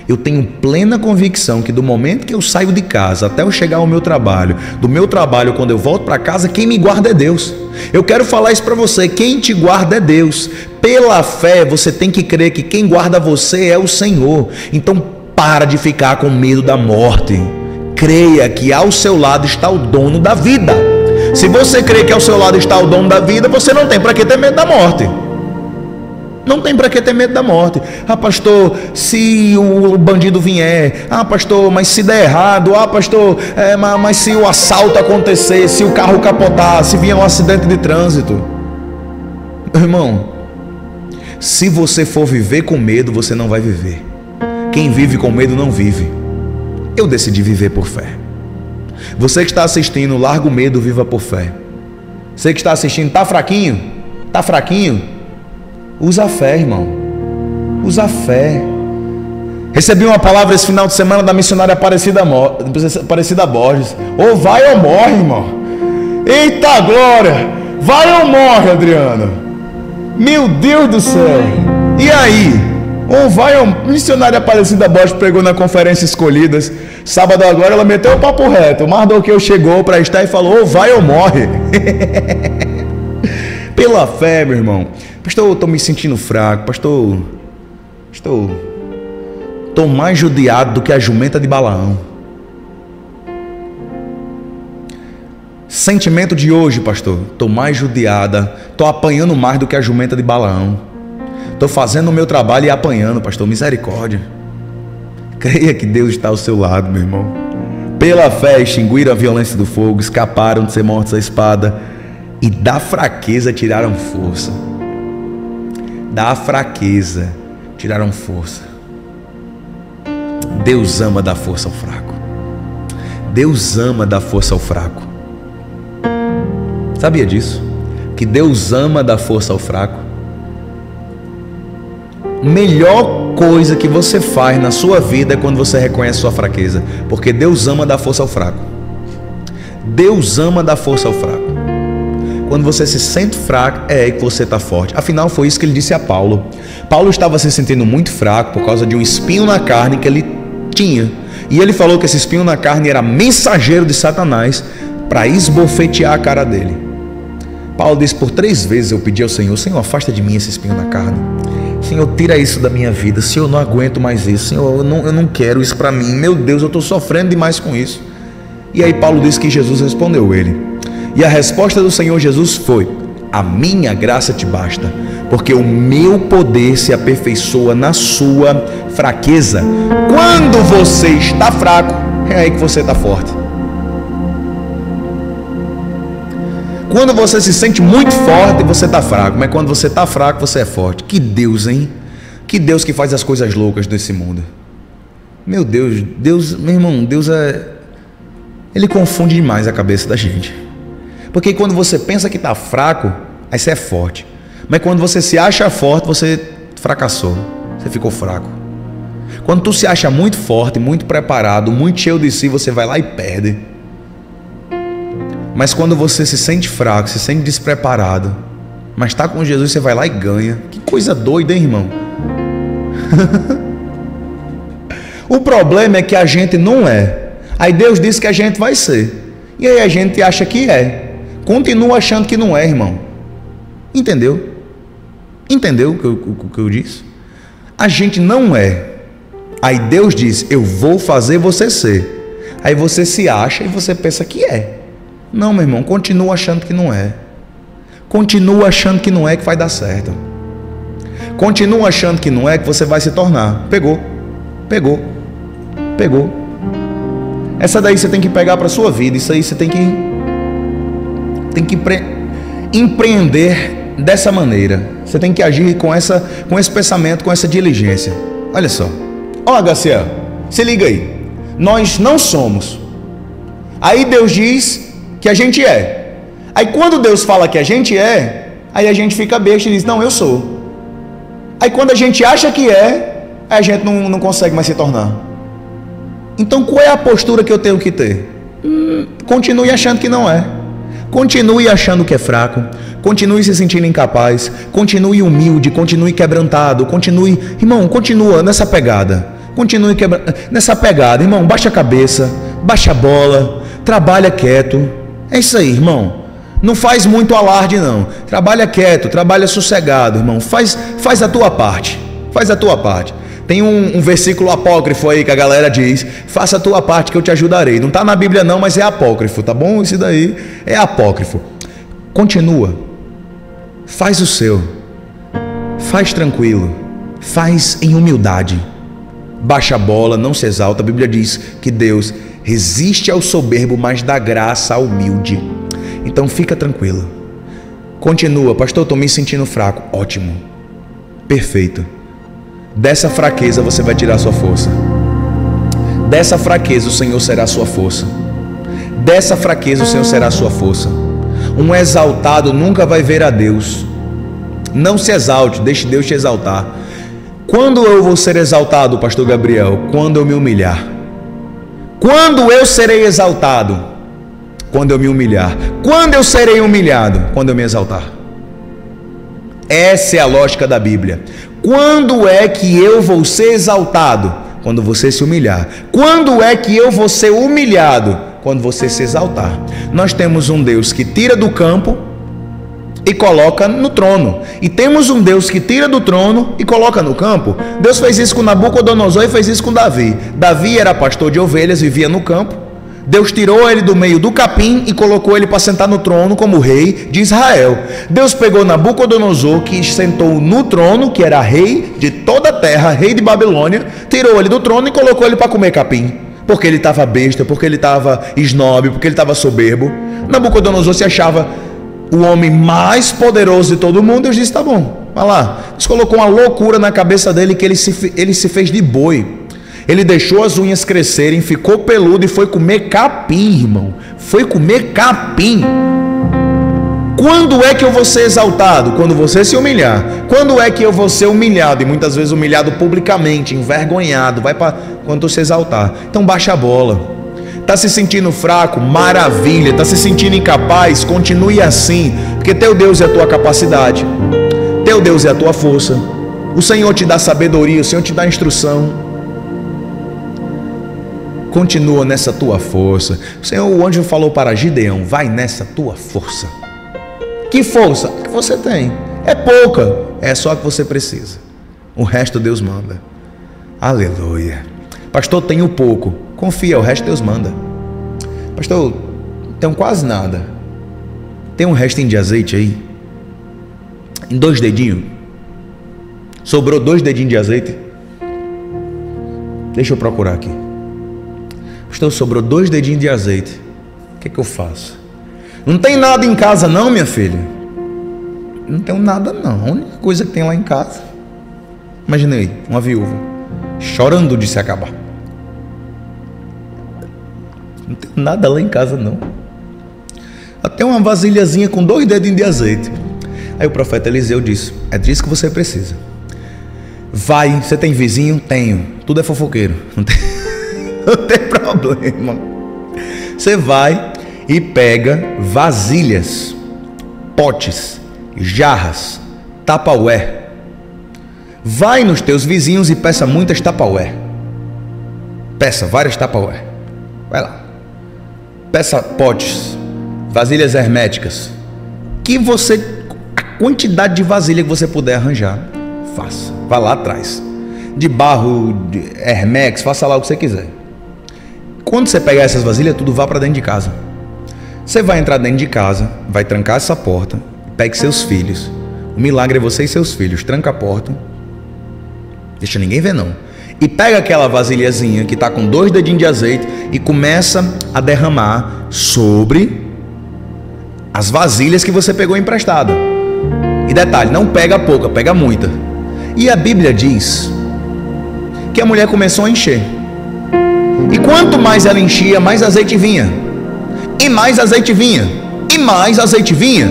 Eu tenho plena convicção que do momento que eu saio de casa até eu chegar ao meu trabalho, do meu trabalho quando eu volto para casa, quem me guarda é Deus. Eu quero falar isso para você: quem te guarda é Deus. Pela fé você tem que crer que quem guarda você é o Senhor. Então para de ficar com medo da morte. Creia que ao seu lado está o dono da vida. Se você crê que ao seu lado está o dono da vida, você não tem para que ter medo da morte. Não tem para que ter medo da morte. Ah, pastor, se o bandido vier. Ah, pastor, mas se der errado. Ah, pastor, mas se o assalto acontecer, se o carro capotar, se vier um acidente de trânsito. Meu irmão, se você for viver com medo, você não vai viver. Quem vive com medo não vive. Eu decidi viver por fé. Você que está assistindo, larga o medo, viva por fé. Você que está assistindo, está fraquinho? Está fraquinho? Usa a fé, irmão. Usa a fé. Recebi uma palavra esse final de semana da missionária Aparecida Borges. Ou vai ou morre, irmão. Eita glória! Vai ou morre, Adriano? Meu Deus do céu! E aí? Ou vai ou... Missionária Aparecida Borges pregou na conferência Escolhidas. Sábado agora ela meteu o papo reto. O Mardoqueu chegou para estar e falou: ou vai ou morre. Pela fé, meu irmão. Pastor, eu estou me sentindo fraco. Pastor, estou mais judiado do que a jumenta de Balaão. Sentimento de hoje, pastor: estou mais judiada, estou apanhando mais do que a jumenta de Balaão. Estou fazendo o meu trabalho e apanhando, pastor. Misericórdia. Creia que Deus está ao seu lado, meu irmão. Pela fé extinguiram a violência do fogo, escaparam de ser mortos à espada, e da fraqueza tiraram força. Da fraqueza tiraram força. Deus ama dar força ao fraco. Deus ama dar força ao fraco. Sabia disso? Que Deus ama dar força ao fraco. Melhor coisa que você faz na sua vida é quando você reconhece sua fraqueza, porque Deus ama dar força ao fraco. Deus ama dar força ao fraco. Quando você se sente fraco, é aí que você está forte. Afinal, foi isso que ele disse a Paulo. Paulo estava se sentindo muito fraco por causa de um espinho na carne que ele tinha. E ele falou que esse espinho na carne era mensageiro de Satanás, para esbofetear a cara dele. Paulo diz: por 3 vezes eu pedi ao Senhor: Senhor, afasta de mim esse espinho na carne. Senhor, tira isso da minha vida. Senhor, eu não aguento mais isso. Senhor, eu não quero isso para mim. Meu Deus, eu estou sofrendo demais com isso. E aí Paulo diz que Jesus respondeu ele. E a resposta do Senhor Jesus foi: a minha graça te basta, porque o meu poder se aperfeiçoa na sua fraqueza. Quando você está fraco, é aí que você está forte. Quando você se sente muito forte, você está fraco. Mas quando você está fraco, você é forte. Que Deus, hein? Que Deus que faz as coisas loucas desse mundo. Meu Deus, meu irmão, Deus Ele confunde demais a cabeça da gente. Porque quando você pensa que está fraco, aí você é forte. Mas quando você se acha forte, você fracassou. Você ficou fraco. Quando tu se acha muito forte, muito preparado, muito cheio de si, você vai lá e perde. Mas quando você se sente fraco, se sente despreparado, mas está com Jesus, você vai lá e ganha. Que coisa doida, hein, irmão? O problema é que a gente não é. Aí Deus disse que a gente vai ser. E aí a gente acha que é. Continua achando que não é, irmão. Entendeu? Entendeu o que eu disse? A gente não é. Aí Deus diz: eu vou fazer você ser. Aí você se acha e você pensa que é. Não, meu irmão, continua achando que não é. Continua achando que não é que vai dar certo. Continua achando que não é que você vai se tornar. Pegou. Essa daí você tem que pegar para sua vida. Isso aí você tem que empreender dessa maneira. Você tem que agir com esse pensamento, com essa diligência. Olha só. Ó, HCA, se liga aí. Nós não somos. Aí Deus diz que a gente é. Aí quando Deus fala que a gente é, aí a gente fica besta e diz: não, eu sou. Aí quando a gente acha que é, a gente não consegue mais se tornar. Então qual é a postura que eu tenho que ter? Continue achando que não é. Continue achando que é fraco. Continue se sentindo incapaz. Continue humilde, continue quebrantado. Irmão, continua nessa pegada. Continue nessa pegada, irmão. Baixa a cabeça, baixa a bola, trabalha quieto. É isso aí, irmão. Não faz muito alarde, não. Trabalha quieto, trabalha sossegado, irmão. Faz a tua parte. Faz a tua parte. Tem um versículo apócrifo aí que a galera diz: faça a tua parte que eu te ajudarei. Não está na Bíblia não, mas é apócrifo, tá bom? Isso daí é apócrifo. Continua. Faz o seu. Faz tranquilo. Faz em humildade. Baixa a bola, não se exalta. A Bíblia diz que Deus resiste ao soberbo, mas dá graça ao humilde. Então fica tranquilo. Continua. Pastor, estou me sentindo fraco. Ótimo. Perfeito. Dessa fraqueza você vai tirar a sua força. Dessa fraqueza o Senhor será a sua força. Dessa fraqueza o Senhor será a sua força. Um exaltado nunca vai ver a Deus. Não se exalte, deixe Deus te exaltar. Quando eu vou ser exaltado, pastor Gabriel? Quando eu me humilhar. Quando eu serei exaltado? Quando eu me humilhar. Quando eu serei humilhado? Quando eu me exaltar. Essa é a lógica da Bíblia. Quando é que eu vou ser exaltado? Quando você se humilhar. Quando é que eu vou ser humilhado? Quando você se exaltar. Nós temos um Deus que tira do campo e coloca no trono. E temos um Deus que tira do trono e coloca no campo. Deus fez isso com Nabucodonosor e fez isso com Davi. Davi era pastor de ovelhas, vivia no campo. Deus tirou ele do meio do capim e colocou ele para sentar no trono como rei de Israel. Deus pegou Nabucodonosor, que sentou no trono, que era rei de toda a terra, rei de Babilônia, tirou ele do trono e colocou ele para comer capim. Porque ele estava besta, porque ele estava esnobe, porque ele estava soberbo. Nabucodonosor se achava o homem mais poderoso de todo mundo. Deus disse: tá bom, vai lá. Deus colocou uma loucura na cabeça dele, que ele se fez de boi. Ele deixou as unhas crescerem, ficou peludo e foi comer capim, irmão. Foi comer capim. Quando é que eu vou ser exaltado? Quando você se humilhar. Quando é que eu vou ser humilhado? E muitas vezes humilhado publicamente, envergonhado. Vai para quando tu se exaltar. Então baixa a bola. Está se sentindo fraco? Maravilha. Está se sentindo incapaz? Continue assim. Porque teu Deus é a tua capacidade. Teu Deus é a tua força. O Senhor te dá sabedoria, o Senhor te dá instrução. Continua nessa tua força. O anjo falou para Gideão: vai nessa tua força. Que força que você tem? É pouca, é só a que você precisa. O resto Deus manda. Aleluia. Pastor, tenho pouco. Confia, o resto Deus manda. Pastor, tenho quase nada. Tem um restinho de azeite aí? Em 2 dedinhos? Sobrou 2 dedinhos de azeite? Deixa eu procurar aqui. Pastor, sobrou 2 dedinhos de azeite. O que é que eu faço? Não tem nada em casa não, minha filha? Não tenho nada não. A única coisa que tem lá em casa. Imagina aí, uma viúva chorando de se acabar. Não tenho nada lá em casa não. Até uma vasilhazinha com 2 dedinhos de azeite. Aí o profeta Eliseu disse: é disso que você precisa. Vai, você tem vizinho? Tenho. Tudo é fofoqueiro. Não tem problema. Você vai e pega vasilhas, potes, jarras, Tupperware. Vai nos teus vizinhos e peça muitas Tupperware. Peça várias Tupperware. Vai lá. Peça potes, vasilhas herméticas. A quantidade de vasilha que você puder arranjar, faça. Vá lá atrás. De barro, de Hermex, faça lá o que você quiser. Quando você pegar essas vasilhas, tudo vá para dentro de casa. Você vai entrar dentro de casa, vai trancar essa porta, pegue seus filhos. O milagre é você e seus filhos. Tranca a porta. Deixa ninguém ver não. E pega aquela vasilhazinha que está com 2 dedinhos de azeite e começa a derramar sobre as vasilhas que você pegou emprestada. E detalhe, não pega pouca, pega muita. E a Bíblia diz que a mulher começou a encher. E quanto mais ela enchia, mais azeite vinha. E mais azeite vinha. E mais azeite vinha.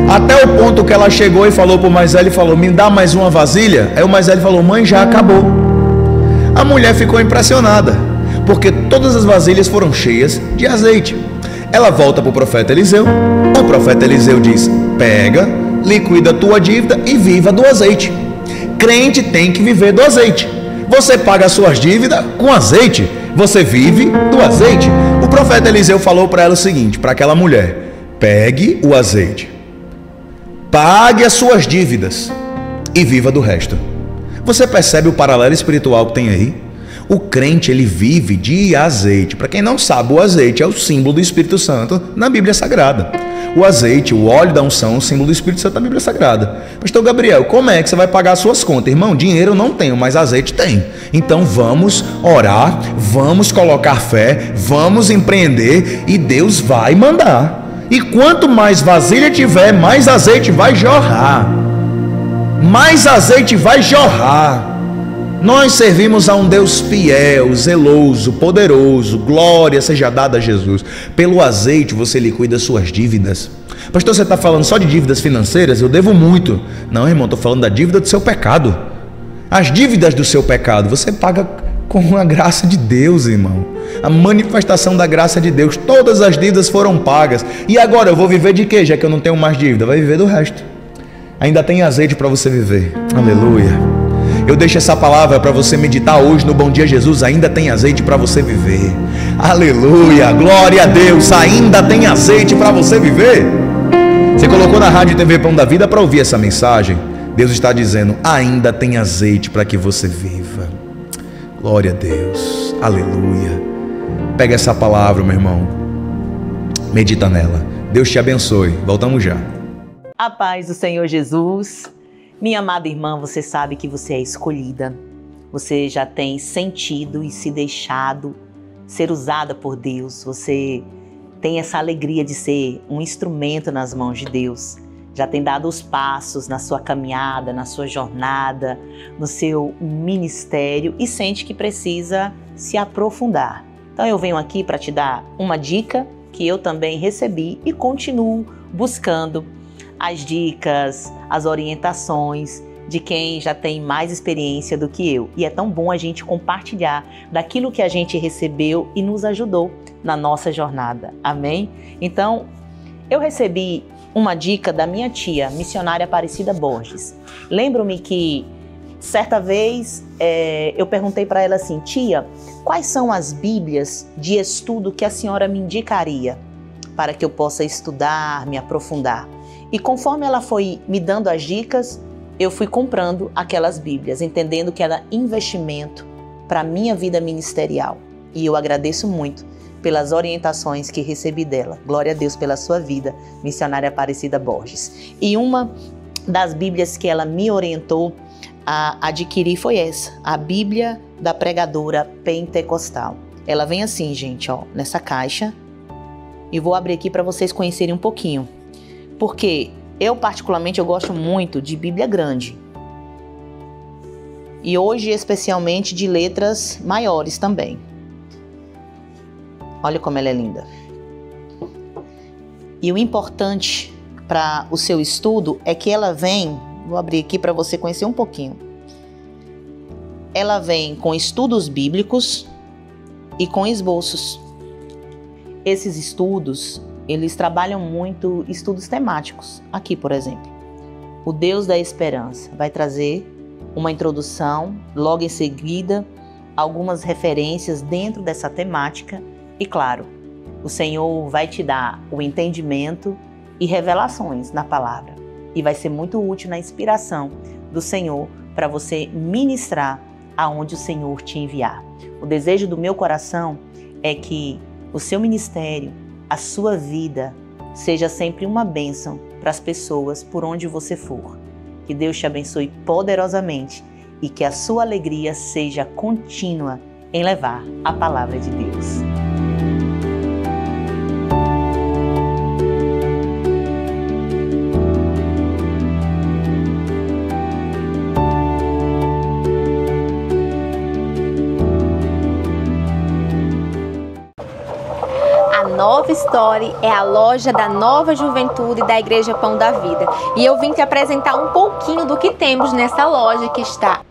Até o ponto que ela chegou e falou para o mais velho, falou: me dá mais uma vasilha. Aí o mais velho falou: mãe, já acabou. A mulher ficou impressionada, porque todas as vasilhas foram cheias de azeite. Ela volta para o profeta Eliseu. O profeta Eliseu diz: pega, liquida a tua dívida e viva do azeite. Crente tem que viver do azeite. Você paga as suas dívidas com azeite. Você vive do azeite. O profeta Eliseu falou para ela o seguinte, para aquela mulher: pegue o azeite, pague as suas dívidas e viva do resto. Você percebe o paralelo espiritual que tem aí? O crente, ele vive de azeite. Para quem não sabe, o azeite é o símbolo do Espírito Santo na Bíblia Sagrada. O azeite, o óleo da unção, é o símbolo do Espírito Santo na Bíblia Sagrada. Pastor Gabriel, como é que você vai pagar as suas contas? Irmão, dinheiro eu não tenho, mas azeite tem. Então vamos orar, vamos colocar fé, vamos empreender e Deus vai mandar. E quanto mais vasilha tiver, mais azeite vai jorrar. Mais azeite vai jorrar. Nós servimos a um Deus fiel, zeloso, poderoso. Glória seja dada a Jesus. Pelo azeite você liquida suas dívidas. Pastor, você está falando só de dívidas financeiras? Eu devo muito. Não, irmão, estou falando da dívida do seu pecado. As dívidas do seu pecado você paga com a graça de Deus, irmão. A manifestação da graça de Deus. Todas as dívidas foram pagas. E agora eu vou viver de quê? Já que eu não tenho mais dívida, vai viver do resto. Ainda tem azeite para você viver. Aleluia. Eu deixo essa palavra para você meditar hoje no Bom Dia Jesus. Ainda tem azeite para você viver. Aleluia, glória a Deus. Ainda tem azeite para você viver. Você colocou na Rádio TV Pão da Vida para ouvir essa mensagem. Deus está dizendo: ainda tem azeite para que você viva. Glória a Deus, aleluia. Pega essa palavra, meu irmão, medita nela. Deus te abençoe. Voltamos já. A paz do Senhor Jesus. Minha amada irmã, você sabe que você é escolhida. Você já tem sentido e se deixado ser usada por Deus. Você tem essa alegria de ser um instrumento nas mãos de Deus. Já tem dado os passos na sua caminhada, na sua jornada, no seu ministério e sente que precisa se aprofundar. Então eu venho aqui para te dar uma dica que eu também recebi e continuo buscando as dicas, as orientações de quem já tem mais experiência do que eu. E é tão bom a gente compartilhar daquilo que a gente recebeu e nos ajudou na nossa jornada. Amém? Então, eu recebi uma dica da minha tia, missionária Aparecida Borges. Lembro-me que Certa vez, eu perguntei para ela assim: tia, quais são as bíblias de estudo que a senhora me indicaria para que eu possa estudar, me aprofundar? E conforme ela foi me dando as dicas, eu fui comprando aquelas bíblias, entendendo que era investimento para a minha vida ministerial. E eu agradeço muito pelas orientações que recebi dela. Glória a Deus pela sua vida, missionária Aparecida Borges. E uma das bíblias que ela me orientou a adquirir foi essa, a Bíblia da Pregadora Pentecostal. Ela vem assim, gente, ó, nessa caixa. E vou abrir aqui para vocês conhecerem um pouquinho. Porque eu, particularmente, eu gosto muito de Bíblia grande. E hoje, especialmente, de letras maiores também. Olha como ela é linda. E o importante para o seu estudo é que ela vem, vou abrir aqui para você conhecer um pouquinho. Ela vem com estudos bíblicos e com esboços. Esses estudos, eles trabalham muito estudos temáticos. Aqui, por exemplo, o Deus da Esperança vai trazer uma introdução, logo em seguida, algumas referências dentro dessa temática e, claro, o Senhor vai te dar o entendimento e revelações na palavra. E vai ser muito útil na inspiração do Senhor para você ministrar aonde o Senhor te enviar. O desejo do meu coração é que o seu ministério, a sua vida, seja sempre uma bênção para as pessoas por onde você for. Que Deus te abençoe poderosamente e que a sua alegria seja contínua em levar a palavra de Deus. Nova Story é a loja da Nova Juventude da Igreja Pão da Vida. E eu vim te apresentar um pouquinho do que temos nessa loja que está.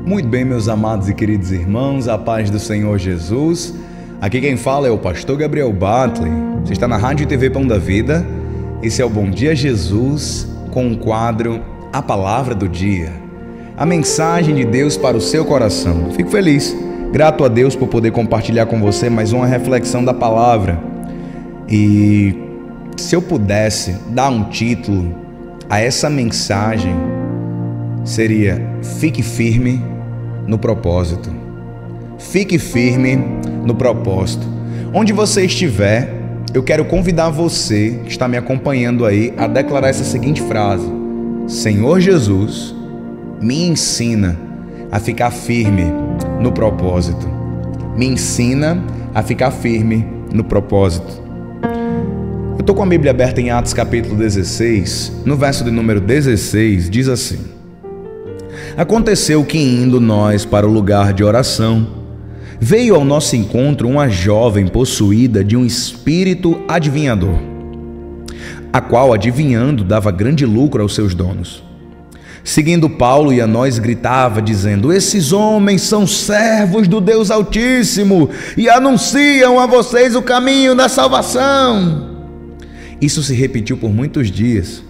Muito bem, meus amados e queridos irmãos, a paz do Senhor Jesus. Aqui quem fala é o pastor Gabriel Bartley. Você está na Rádio e TV Pão da Vida. Esse é o Bom Dia Jesus, com o quadro A Palavra do Dia. A mensagem de Deus para o seu coração. Fico feliz, grato a Deus por poder compartilhar com você mais uma reflexão da palavra. E se eu pudesse dar um título a essa mensagem, seria Fique Firme no Propósito. Fique firme no propósito. Onde você estiver, eu quero convidar você que está me acompanhando aí a declarar essa seguinte frase: Senhor Jesus, me ensina a ficar firme no propósito. Me ensina a ficar firme no propósito. Eu estou com a Bíblia aberta em Atos capítulo 16, no verso de número 16, diz assim: Aconteceu que indo nós para o lugar de oração, veio ao nosso encontro uma jovem possuída de um espírito adivinhador, a qual, adivinhando, dava grande lucro aos seus donos. Seguindo Paulo e a nós, gritava, dizendo: Esses homens são servos do Deus Altíssimo e anunciam a vocês o caminho da salvação. Isso se repetiu por muitos dias.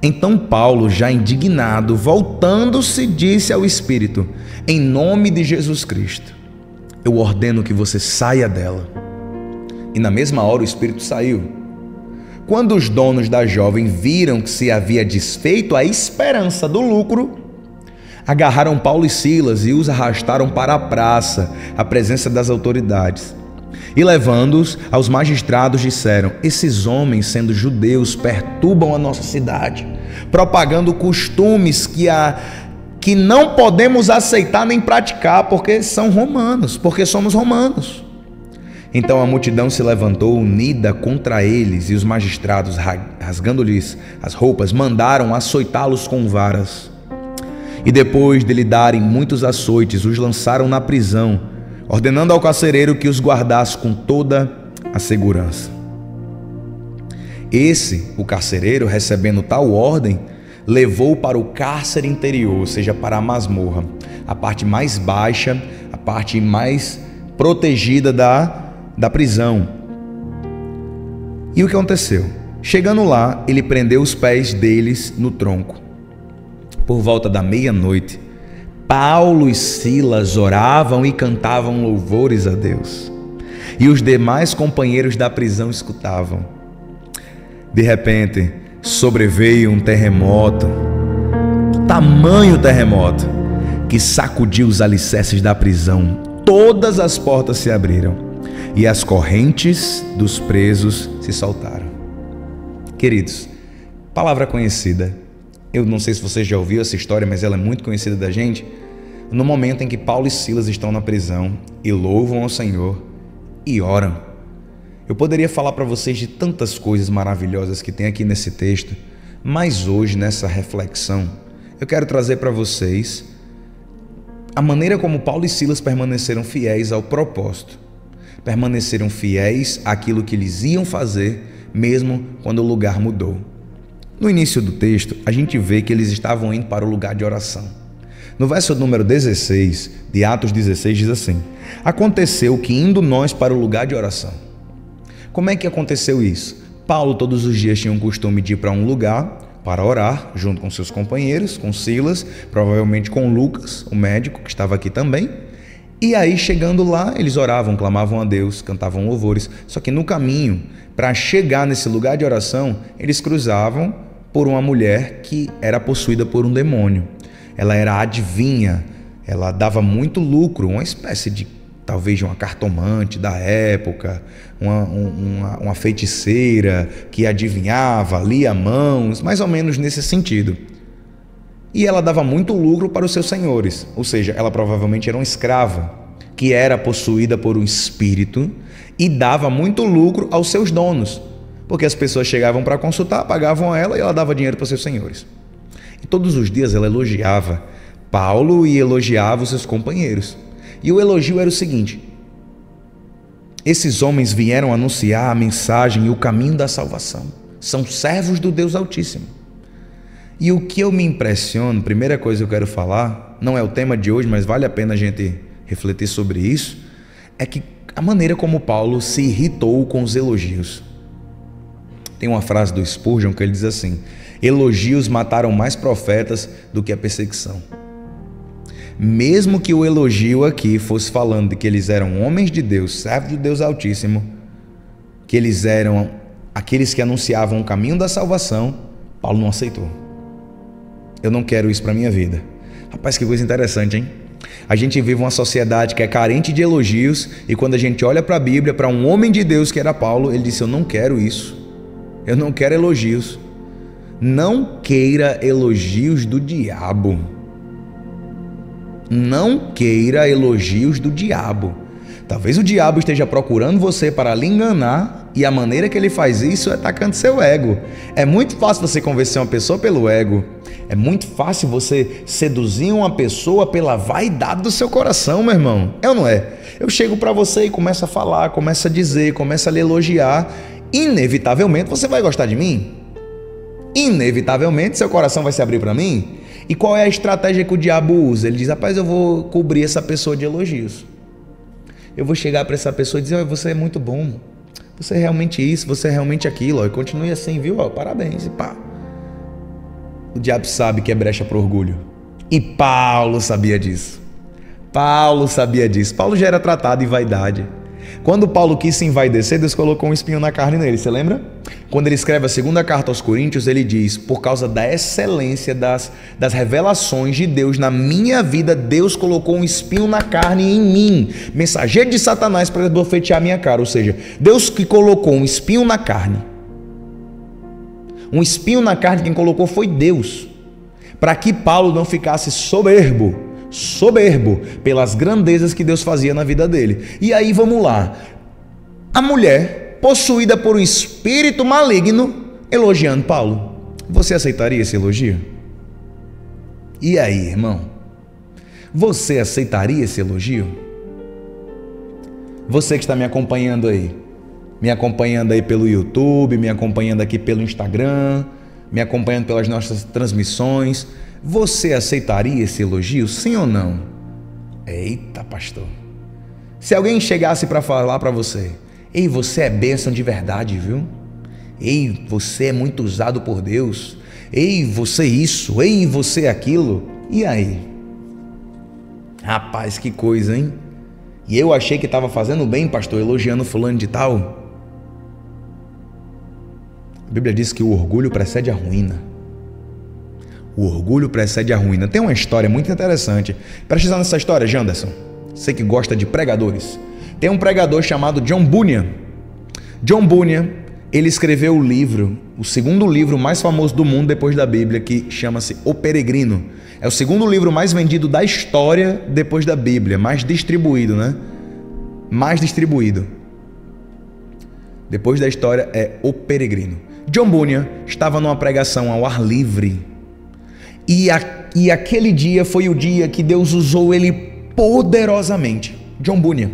Então Paulo, já indignado, voltando-se, disse ao espírito: Em nome de Jesus Cristo, eu ordeno que você saia dela. E na mesma hora o espírito saiu. Quando os donos da jovem viram que se havia desfeito a esperança do lucro, agarraram Paulo e Silas e os arrastaram para a praça, à presença das autoridades. E levando-os aos magistrados, disseram: Esses homens, sendo judeus, perturbam a nossa cidade, propagando costumes que não podemos aceitar nem praticar, porque são romanos, porque somos romanos. Então a multidão se levantou unida contra eles, e os magistrados, rasgando-lhes as roupas, mandaram açoitá-los com varas. E depois de lhe darem muitos açoites, os lançaram na prisão, ordenando ao carcereiro que os guardasse com toda a segurança. Esse, o carcereiro, recebendo tal ordem, levou para o cárcere interior, ou seja, para a masmorra, a parte mais baixa, a parte mais protegida da prisão. E o que aconteceu? Chegando lá, ele prendeu os pés deles no tronco. Por volta da meia-noite, Paulo e Silas oravam e cantavam louvores a Deus. E os demais companheiros da prisão escutavam. De repente, sobreveio um terremoto, tamanho terremoto, que sacudiu os alicerces da prisão. Todas as portas se abriram e as correntes dos presos se soltaram. Queridos, palavra conhecida. Eu não sei se você já ouviu essa história, mas ela é muito conhecida da gente. No momento em que Paulo e Silas estão na prisão e louvam ao Senhor e oram. Eu poderia falar para vocês de tantas coisas maravilhosas que tem aqui nesse texto, mas hoje, nessa reflexão, eu quero trazer para vocês a maneira como Paulo e Silas permaneceram fiéis ao propósito, permaneceram fiéis àquilo que eles iam fazer, mesmo quando o lugar mudou. No início do texto, a gente vê que eles estavam indo para o lugar de oração. No verso número 16 de Atos 16 diz assim: aconteceu que indo nós para o lugar de oração. Como é que aconteceu isso? Paulo todos os dias tinha um costume de ir para um lugar para orar, junto com seus companheiros, com Silas, provavelmente com Lucas, o médico que estava aqui também. E aí, chegando lá, eles oravam, clamavam a Deus, cantavam louvores. Só que no caminho, para chegar nesse lugar de oração, eles cruzavam por uma mulher que era possuída por um demônio. Ela era adivinha, ela dava muito lucro, uma espécie de, talvez, de uma cartomante da época, uma feiticeira que adivinhava, lia mãos, mais ou menos nesse sentido. E ela dava muito lucro para os seus senhores, ou seja, ela provavelmente era uma escrava, que era possuída por um espírito e dava muito lucro aos seus donos, porque as pessoas chegavam para consultar, pagavam a ela e ela dava dinheiro para os seus senhores. E todos os dias ela elogiava Paulo e elogiava os seus companheiros. E o elogio era o seguinte: esses homens vieram anunciar a mensagem e o caminho da salvação. São servos do Deus Altíssimo. E o que eu me impressiono, primeira coisa que eu quero falar, não é o tema de hoje, mas vale a pena a gente refletir sobre isso, é que a maneira como Paulo se irritou com os elogios. Tem uma frase do Spurgeon que ele diz assim: elogios mataram mais profetas do que a perseguição. Mesmo que o elogio aqui fosse falando de que eles eram homens de Deus, servos do Deus Altíssimo, que eles eram aqueles que anunciavam o caminho da salvação, Paulo não aceitou. Eu não quero isso para a minha vida. Rapaz, que coisa interessante, hein? A gente vive uma sociedade que é carente de elogios, e quando a gente olha para a Bíblia, para um homem de Deus que era Paulo, ele disse: eu não quero isso, eu não quero elogios. Não queira elogios do diabo. Não queira elogios do diabo. Talvez o diabo esteja procurando você para lhe enganar, e a maneira que ele faz isso é atacando seu ego. É muito fácil você convencer uma pessoa pelo ego. É muito fácil você seduzir uma pessoa pela vaidade do seu coração, meu irmão. É ou não é? Eu chego para você e começo a falar, começo a dizer, começo a lhe elogiar. Inevitavelmente você vai gostar de mim. Inevitavelmente seu coração vai se abrir para mim. E qual é a estratégia que o diabo usa? Ele diz: rapaz, eu vou cobrir essa pessoa de elogios. Eu vou chegar para essa pessoa e dizer: oh, você é muito bom, você é realmente isso, você é realmente aquilo, e continue assim, viu? Oh, parabéns, e pá. O diabo sabe que é brecha para orgulho. E Paulo sabia disso. Paulo sabia disso. Paulo já era tratado em vaidade. Quando Paulo quis se envaidecer, Deus colocou um espinho na carne nele, você lembra? Quando ele escreve a segunda carta aos Coríntios, ele diz: por causa da excelência das revelações de Deus na minha vida, Deus colocou um espinho na carne em mim, mensageiro de Satanás para bofetear minha cara. Ou seja, Deus que colocou um espinho na carne. Um espinho na carne, quem colocou foi Deus, para que Paulo não ficasse soberbo pelas grandezas que Deus fazia na vida dele. E aí vamos lá, a mulher possuída por um espírito maligno elogiando Paulo. Você aceitaria esse elogio? E aí, irmão, você aceitaria esse elogio? Você que está me acompanhando aí pelo YouTube, me acompanhando aqui pelo Instagram, me acompanhando pelas nossas transmissões, você aceitaria esse elogio, sim ou não? Eita, pastor. Se alguém chegasse para falar para você, ei, você é bênção de verdade, viu? Ei, você é muito usado por Deus. Ei, você isso. Ei, você aquilo. E aí? Rapaz, que coisa, hein? E eu achei que estava fazendo bem, pastor, elogiando fulano de tal. A Bíblia diz que o orgulho precede a ruína. O orgulho precede a ruína. Tem uma história muito interessante. Presta atenção nessa história, Janderson. Você que gosta de pregadores. Tem um pregador chamado John Bunyan. John Bunyan, ele escreveu o livro, o segundo livro mais famoso do mundo depois da Bíblia, que chama-se O Peregrino. É o segundo livro mais vendido da história depois da Bíblia, mais distribuído, né? Mais distribuído. Depois da história é O Peregrino. John Bunyan estava numa pregação ao ar livre. E aquele dia foi o dia que Deus usou ele poderosamente. John Bunyan.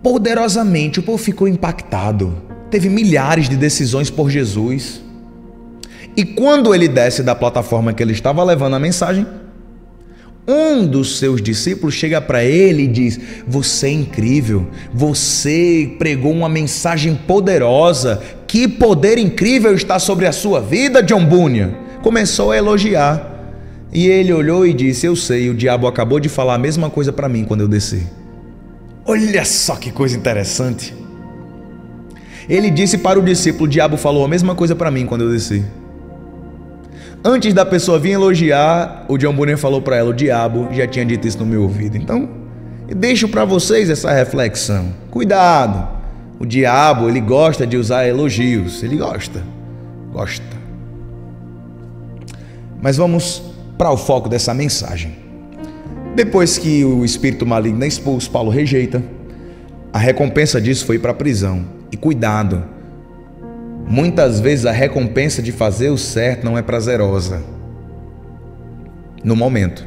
Poderosamente, o povo ficou impactado. Teve milhares de decisões por Jesus. E quando ele desce da plataforma que ele estava levando a mensagem, um dos seus discípulos chega para ele e diz: você é incrível, você pregou uma mensagem poderosa, que poder incrível está sobre a sua vida, John Bunyan. Começou a elogiar. E ele olhou e disse: eu sei, o diabo acabou de falar a mesma coisa para mim quando eu desci. Olha só que coisa interessante. Ele disse para o discípulo: o diabo falou a mesma coisa para mim quando eu desci. Antes da pessoa vir elogiar, o John Bunyan falou para ela: o diabo já tinha dito isso no meu ouvido. Então, eu deixo para vocês essa reflexão. Cuidado. O diabo, ele gosta de usar elogios. Ele gosta. Mas vamos para o foco dessa mensagem. Depois que o espírito maligno é expulso, Paulo rejeita. A recompensa disso foi para a prisão. E cuidado, muitas vezes a recompensa de fazer o certo não é prazerosa no momento.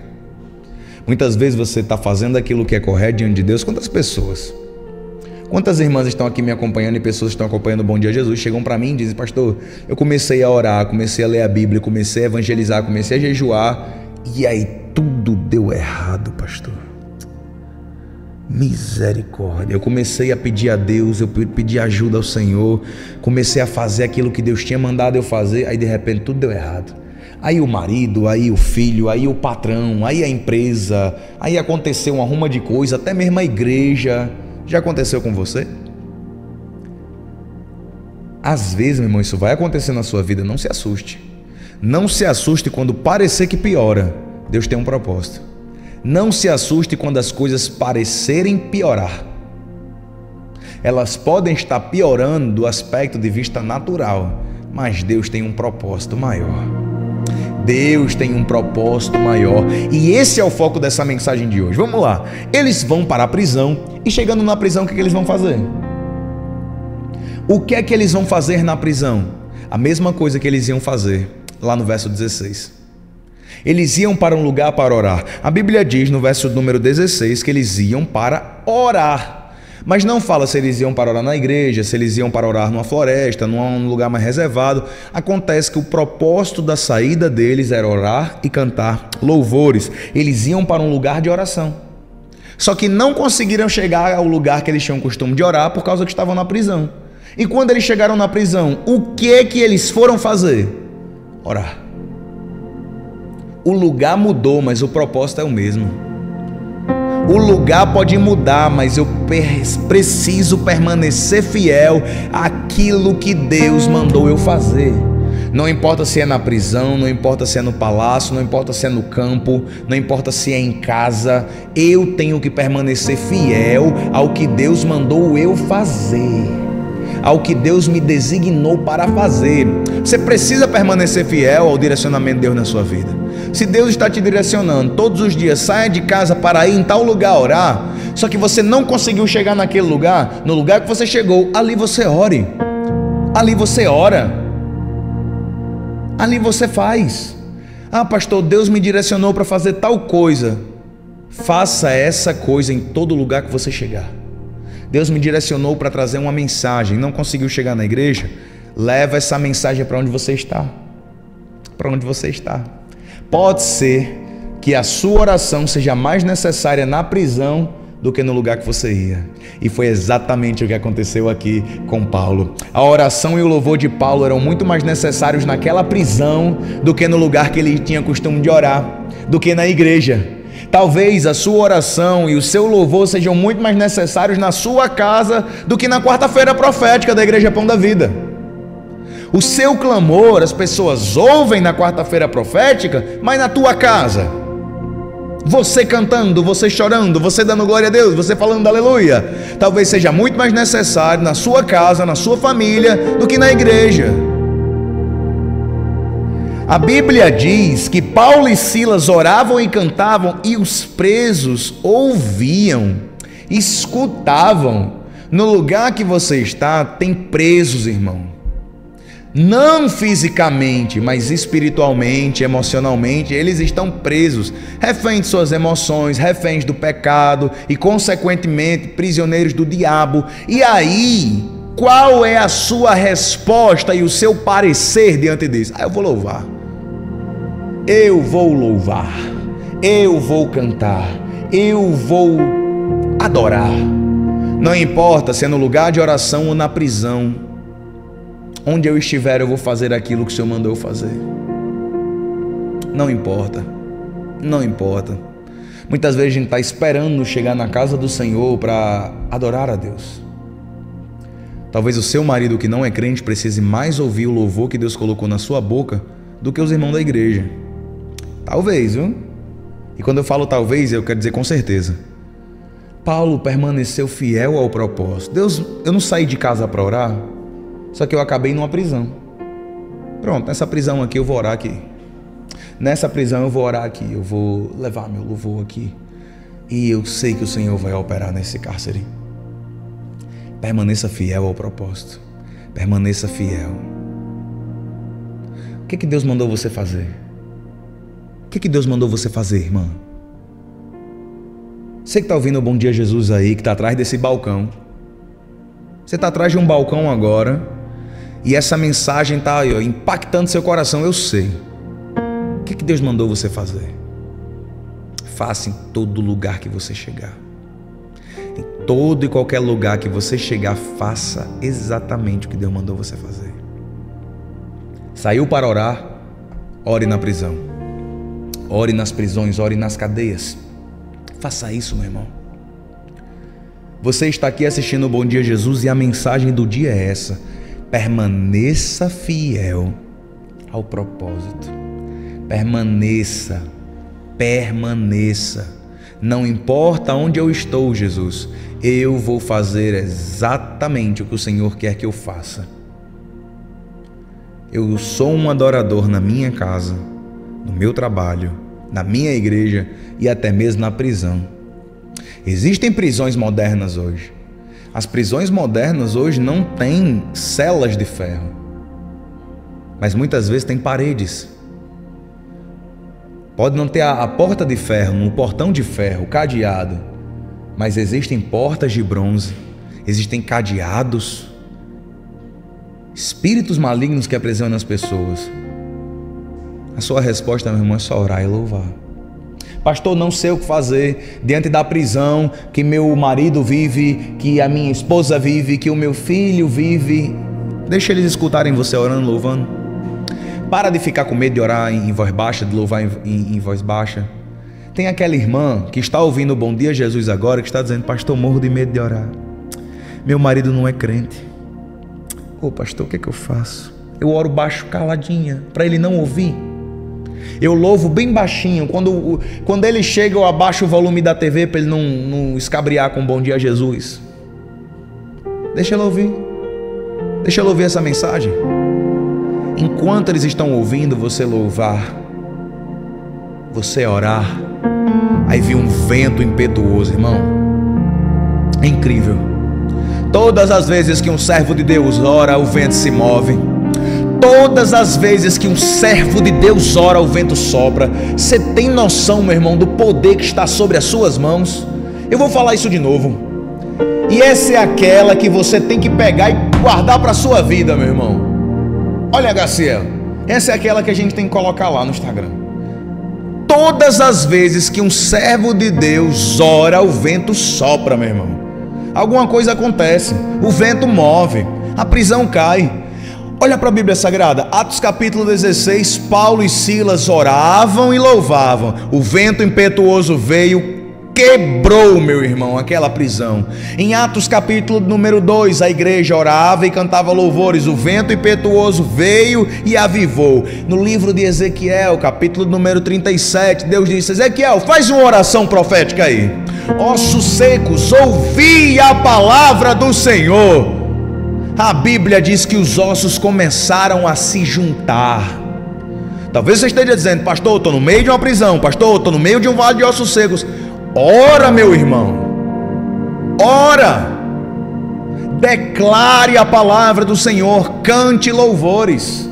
Muitas vezes você está fazendo aquilo que é correto diante de Deus. Quantas pessoas? Quantas irmãs estão aqui me acompanhando e pessoas que estão acompanhando o Bom Dia Jesus chegam para mim e dizem: pastor, eu comecei a orar, comecei a ler a Bíblia, comecei a evangelizar, comecei a jejuar, e aí tudo deu errado, pastor. Misericórdia. Eu comecei a pedir a Deus, eu pedi ajuda ao Senhor, comecei a fazer aquilo que Deus tinha mandado eu fazer, aí de repente tudo deu errado. Aí o marido, aí o filho, aí o patrão, aí a empresa, aí aconteceu uma ruma de coisa, até mesmo a igreja. Já aconteceu com você? Às vezes, meu irmão, isso vai acontecer na sua vida. Não se assuste. Não se assuste quando parecer que piora. Deus tem um propósito. Não se assuste quando as coisas parecerem piorar. Elas podem estar piorando do aspecto de vista natural, mas Deus tem um propósito maior. Deus tem um propósito maior. E esse é o foco dessa mensagem de hoje. Vamos lá. Eles vão para a prisão. E chegando na prisão, o que eles vão fazer? O que é que eles vão fazer na prisão? A mesma coisa que eles iam fazer lá no verso 16. Eles iam para um lugar para orar. A Bíblia diz no verso número 16 que eles iam para orar. Mas não fala se eles iam para orar na igreja, se eles iam para orar numa floresta, num lugar mais reservado. Acontece que o propósito da saída deles era orar e cantar louvores. Eles iam para um lugar de oração. Só que não conseguiram chegar ao lugar que eles tinham costume de orar por causa que estavam na prisão. E quando eles chegaram na prisão, o que eles foram fazer? Orar. O lugar mudou, mas o propósito é o mesmo. O lugar pode mudar, mas eu preciso permanecer fiel àquilo que Deus mandou eu fazer. Não importa se é na prisão, não importa se é no palácio, não importa se é no campo, não importa se é em casa, eu tenho que permanecer fiel ao que Deus mandou eu fazer, ao que Deus me designou para fazer. Você precisa permanecer fiel ao direcionamento de Deus na sua vida. Se Deus está te direcionando todos os dias, saia de casa para ir em tal lugar orar, só que você não conseguiu chegar naquele lugar, no lugar que você chegou, ali você ore, ali você ora, ali você faz. Ah, pastor, Deus me direcionou para fazer tal coisa. Faça essa coisa em todo lugar que você chegar. Deus me direcionou para trazer uma mensagem, não conseguiu chegar na igreja? leva essa mensagem para onde você está. Para onde você está. Pode ser que a sua oração seja mais necessária na prisão do que no lugar que você ia. E foi exatamente o que aconteceu aqui com Paulo. A oração e o louvor de Paulo eram muito mais necessários naquela prisão do que no lugar que ele tinha costume de orar, do que na igreja. Talvez a sua oração e o seu louvor sejam muito mais necessários na sua casa do que na quarta-feira profética da Igreja Pão da Vida. O seu clamor, as pessoas ouvem na quarta-feira profética, mas na tua casa, você cantando, você chorando, você dando glória a Deus, você falando aleluia, talvez seja muito mais necessário na sua casa, na sua família, do que na igreja. A Bíblia diz que Paulo e Silas oravam e cantavam e os presos ouviam, escutavam. No lugar que você está, tem presos, irmão. Não fisicamente, mas espiritualmente, emocionalmente, eles estão presos, reféns de suas emoções, reféns do pecado e, consequentemente, prisioneiros do diabo. E aí, qual é a sua resposta e o seu parecer diante disso? Eu vou louvar, eu vou louvar, eu vou cantar, eu vou adorar. Não importa se é no lugar de oração ou na prisão. Onde eu estiver, eu vou fazer aquilo que o Senhor mandou eu fazer. Não importa. Não importa. Muitas vezes a gente está esperando chegar na casa do Senhor para adorar a Deus. Talvez o seu marido que não é crente precise mais ouvir o louvor que Deus colocou na sua boca do que os irmãos da igreja. Talvez, viu? E quando eu falo talvez, eu quero dizer com certeza. Paulo permaneceu fiel ao propósito. Deus, eu não saí de casa para orar. Só que eu acabei numa prisão. Pronto, nessa prisão aqui eu vou orar aqui. Nessa prisão eu vou orar aqui. Eu vou levar meu louvor aqui. E eu sei que o Senhor vai operar nesse cárcere. Permaneça fiel ao propósito. Permaneça fiel. O que Deus mandou você fazer? O que Deus mandou você fazer, irmã? Você que está ouvindo o Bom Dia Jesus aí, que está atrás desse balcão. Você está atrás de um balcão agora. E essa mensagem está impactando seu coração, eu sei. O que Deus mandou você fazer? Faça em todo lugar que você chegar. Em todo e qualquer lugar que você chegar, faça exatamente o que Deus mandou você fazer. Saiu para orar? Ore na prisão. Ore nas prisões, ore nas cadeias. Faça isso, meu irmão. Você está aqui assistindo o Bom Dia Jesus e a mensagem do dia é essa. Permaneça fiel ao propósito. Permaneça. Permaneça. Não importa onde eu estou, Jesus, eu vou fazer exatamente o que o Senhor quer que eu faça. Eu sou um adorador na minha casa, no meu trabalho, na minha igreja e até mesmo na prisão. Existem prisões modernas hoje. As prisões modernas hoje não têm celas de ferro, mas muitas vezes tem paredes. Pode não ter a porta de ferro, um portão de ferro, cadeado, mas existem portas de bronze, existem cadeados, espíritos malignos que aprisionam as pessoas. A sua resposta, meu irmão, é só orar e louvar. Pastor, não sei o que fazer diante da prisão que meu marido vive, que a minha esposa vive, que o meu filho vive. Deixa eles escutarem você orando, louvando. Para de ficar com medo de orar em voz baixa, de louvar em voz baixa. Tem aquela irmã que está ouvindo o Bom Dia Jesus agora, que está dizendo: pastor, morro de medo de orar. Meu marido não é crente. Ô pastor, o que é que eu faço? Eu oro baixo, caladinha, para ele não ouvir. Eu louvo bem baixinho. Quando ele chega, eu abaixo o volume da TV para ele não escabriar com Bom Dia Jesus. Deixa ele ouvir. Deixa ele ouvir essa mensagem. Enquanto eles estão ouvindo você louvar, você orar, aí vem um vento impetuoso, irmão. É incrível. Todas as vezes que um servo de Deus ora, o vento se move. Todas as vezes que um servo de Deus ora, o vento sopra. Você tem noção, meu irmão, do poder que está sobre as suas mãos? Eu vou falar isso de novo. E essa é aquela que você tem que pegar e guardar para a sua vida, meu irmão. Olha, Gaciel, essa é aquela que a gente tem que colocar lá no Instagram. Todas as vezes que um servo de Deus ora, o vento sopra, meu irmão. Alguma coisa acontece, o vento move, a prisão cai. Olha para a Bíblia Sagrada, Atos capítulo 16, Paulo e Silas oravam e louvavam. O vento impetuoso veio, quebrou, meu irmão, aquela prisão. Em Atos capítulo número 2, a igreja orava e cantava louvores. O vento impetuoso veio e avivou. No livro de Ezequiel, capítulo número 37, Deus disse: Ezequiel, faz uma oração profética aí. Ossos secos, ouvi a palavra do Senhor. A Bíblia diz que os ossos começaram a se juntar. Talvez você esteja dizendo: pastor, eu estou no meio de uma prisão. Pastor, eu estou no meio de um vale de ossos secos. Ora, meu irmão, ora, declare a palavra do Senhor, cante louvores,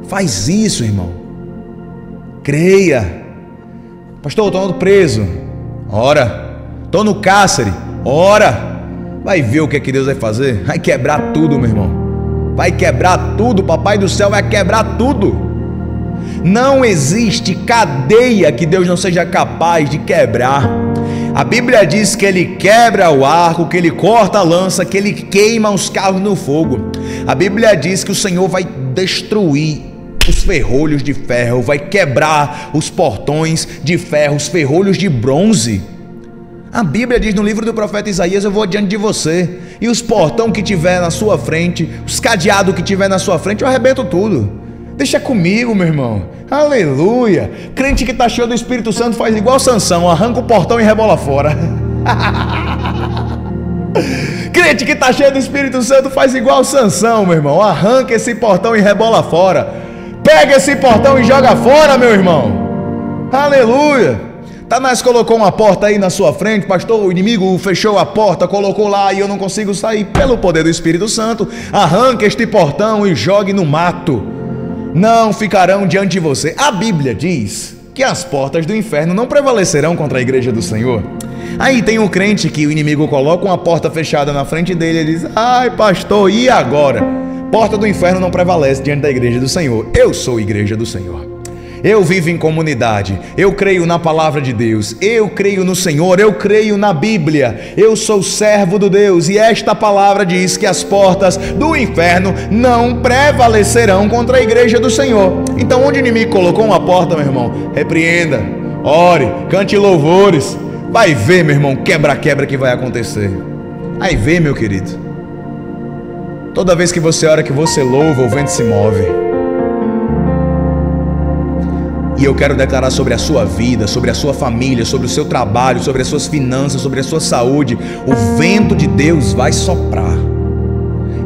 faz isso, irmão, creia. Pastor, eu estou preso, ora. Estou no cárcere, ora. Vai ver o que é que Deus vai fazer, vai quebrar tudo, meu irmão, vai quebrar tudo, papai do céu vai quebrar tudo. Não existe cadeia que Deus não seja capaz de quebrar. A Bíblia diz que Ele quebra o arco, que Ele corta a lança, que Ele queima os carros no fogo. A Bíblia diz que o Senhor vai destruir os ferrolhos de ferro, vai quebrar os portões de ferro, os ferrolhos de bronze. A Bíblia diz no livro do profeta Isaías: eu vou diante de você, e os portões que tiver na sua frente, os cadeados que tiver na sua frente, eu arrebento tudo. Deixa comigo, meu irmão. Aleluia. Crente que está cheio do Espírito Santo faz igual Sansão, arranca o portão e rebola fora. Crente que está cheio do Espírito Santo faz igual Sansão, meu irmão, arranca esse portão e rebola fora. Pega esse portão e joga fora, meu irmão. Aleluia. Tanás colocou uma porta aí na sua frente, pastor, o inimigo fechou a porta, colocou lá e eu não consigo sair. Pelo poder do Espírito Santo, arranque este portão e jogue no mato. Não ficarão diante de você. A Bíblia diz que as portas do inferno não prevalecerão contra a igreja do Senhor. Aí tem um crente que o inimigo coloca uma porta fechada na frente dele e diz: ai, pastor, e agora? Porta do inferno não prevalece diante da igreja do Senhor. Eu sou igreja do Senhor. Eu vivo em comunidade, eu creio na palavra de Deus, eu creio no Senhor, eu creio na Bíblia, eu sou servo do Deus, e esta palavra diz que as portas do inferno não prevalecerão contra a igreja do Senhor. Então, onde o inimigo colocou uma porta, meu irmão, repreenda, ore, cante louvores, vai ver, meu irmão, quebra-quebra que vai acontecer. Aí vê, meu querido, toda vez que você ora, que você louva, o vento se move. E eu quero declarar sobre a sua vida, sobre a sua família, sobre o seu trabalho, sobre as suas finanças, sobre a sua saúde, o vento de Deus vai soprar.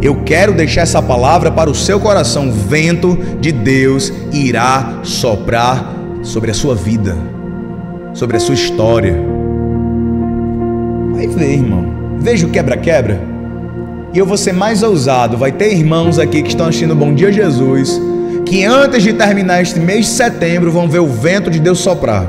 Eu quero deixar essa palavra para o seu coração: o vento de Deus irá soprar sobre a sua vida, sobre a sua história. Vai ver, irmão, veja o quebra-quebra. E eu vou ser mais ousado, vai ter irmãos aqui que estão assistindo Bom Dia Jesus, que antes de terminar este mês de setembro vão ver o vento de Deus soprar.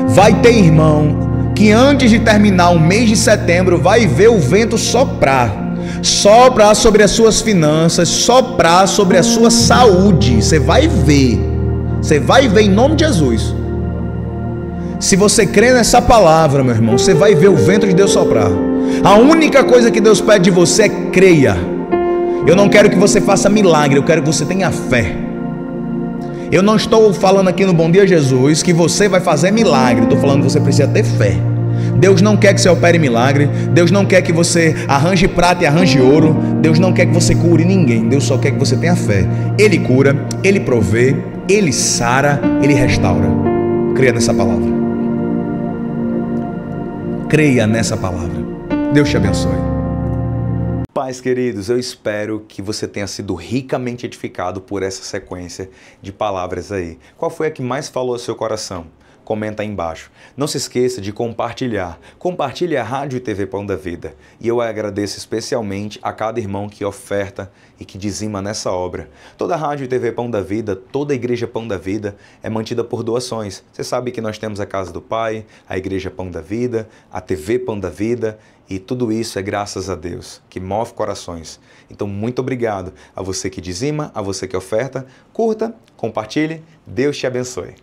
Vai ter irmão que antes de terminar o mês de setembro vai ver o vento soprar. Soprar sobre as suas finanças, soprar sobre a sua saúde. Você vai ver em nome de Jesus. Se você crê nessa palavra, meu irmão, você vai ver o vento de Deus soprar. A única coisa que Deus pede de você é creia. Eu não quero que você faça milagre, eu quero que você tenha fé. Eu não estou falando aqui no Bom Dia Jesus que você vai fazer milagre, estou falando que você precisa ter fé. Deus não quer que você opere milagre, Deus não quer que você arranje prata e arranje ouro, Deus não quer que você cure ninguém, Deus só quer que você tenha fé. Ele cura, Ele provê, Ele sara, Ele restaura. Creia nessa palavra. Creia nessa palavra. Deus te abençoe. Pais queridos, eu espero que você tenha sido ricamente edificado por essa sequência de palavras aí. Qual foi a que mais falou ao seu coração? comenta aí embaixo. Não se esqueça de compartilhar. Compartilhe a Rádio e TV Pão da Vida. E eu agradeço especialmente a cada irmão que oferta e que dizima nessa obra. Toda a Rádio e TV Pão da Vida, toda a Igreja Pão da Vida é mantida por doações. Você sabe que nós temos a Casa do Pai, a Igreja Pão da Vida, a TV Pão da Vida, e tudo isso é graças a Deus, que move corações. Então, muito obrigado a você que dizima, a você que oferta. Curta, compartilhe. Deus te abençoe.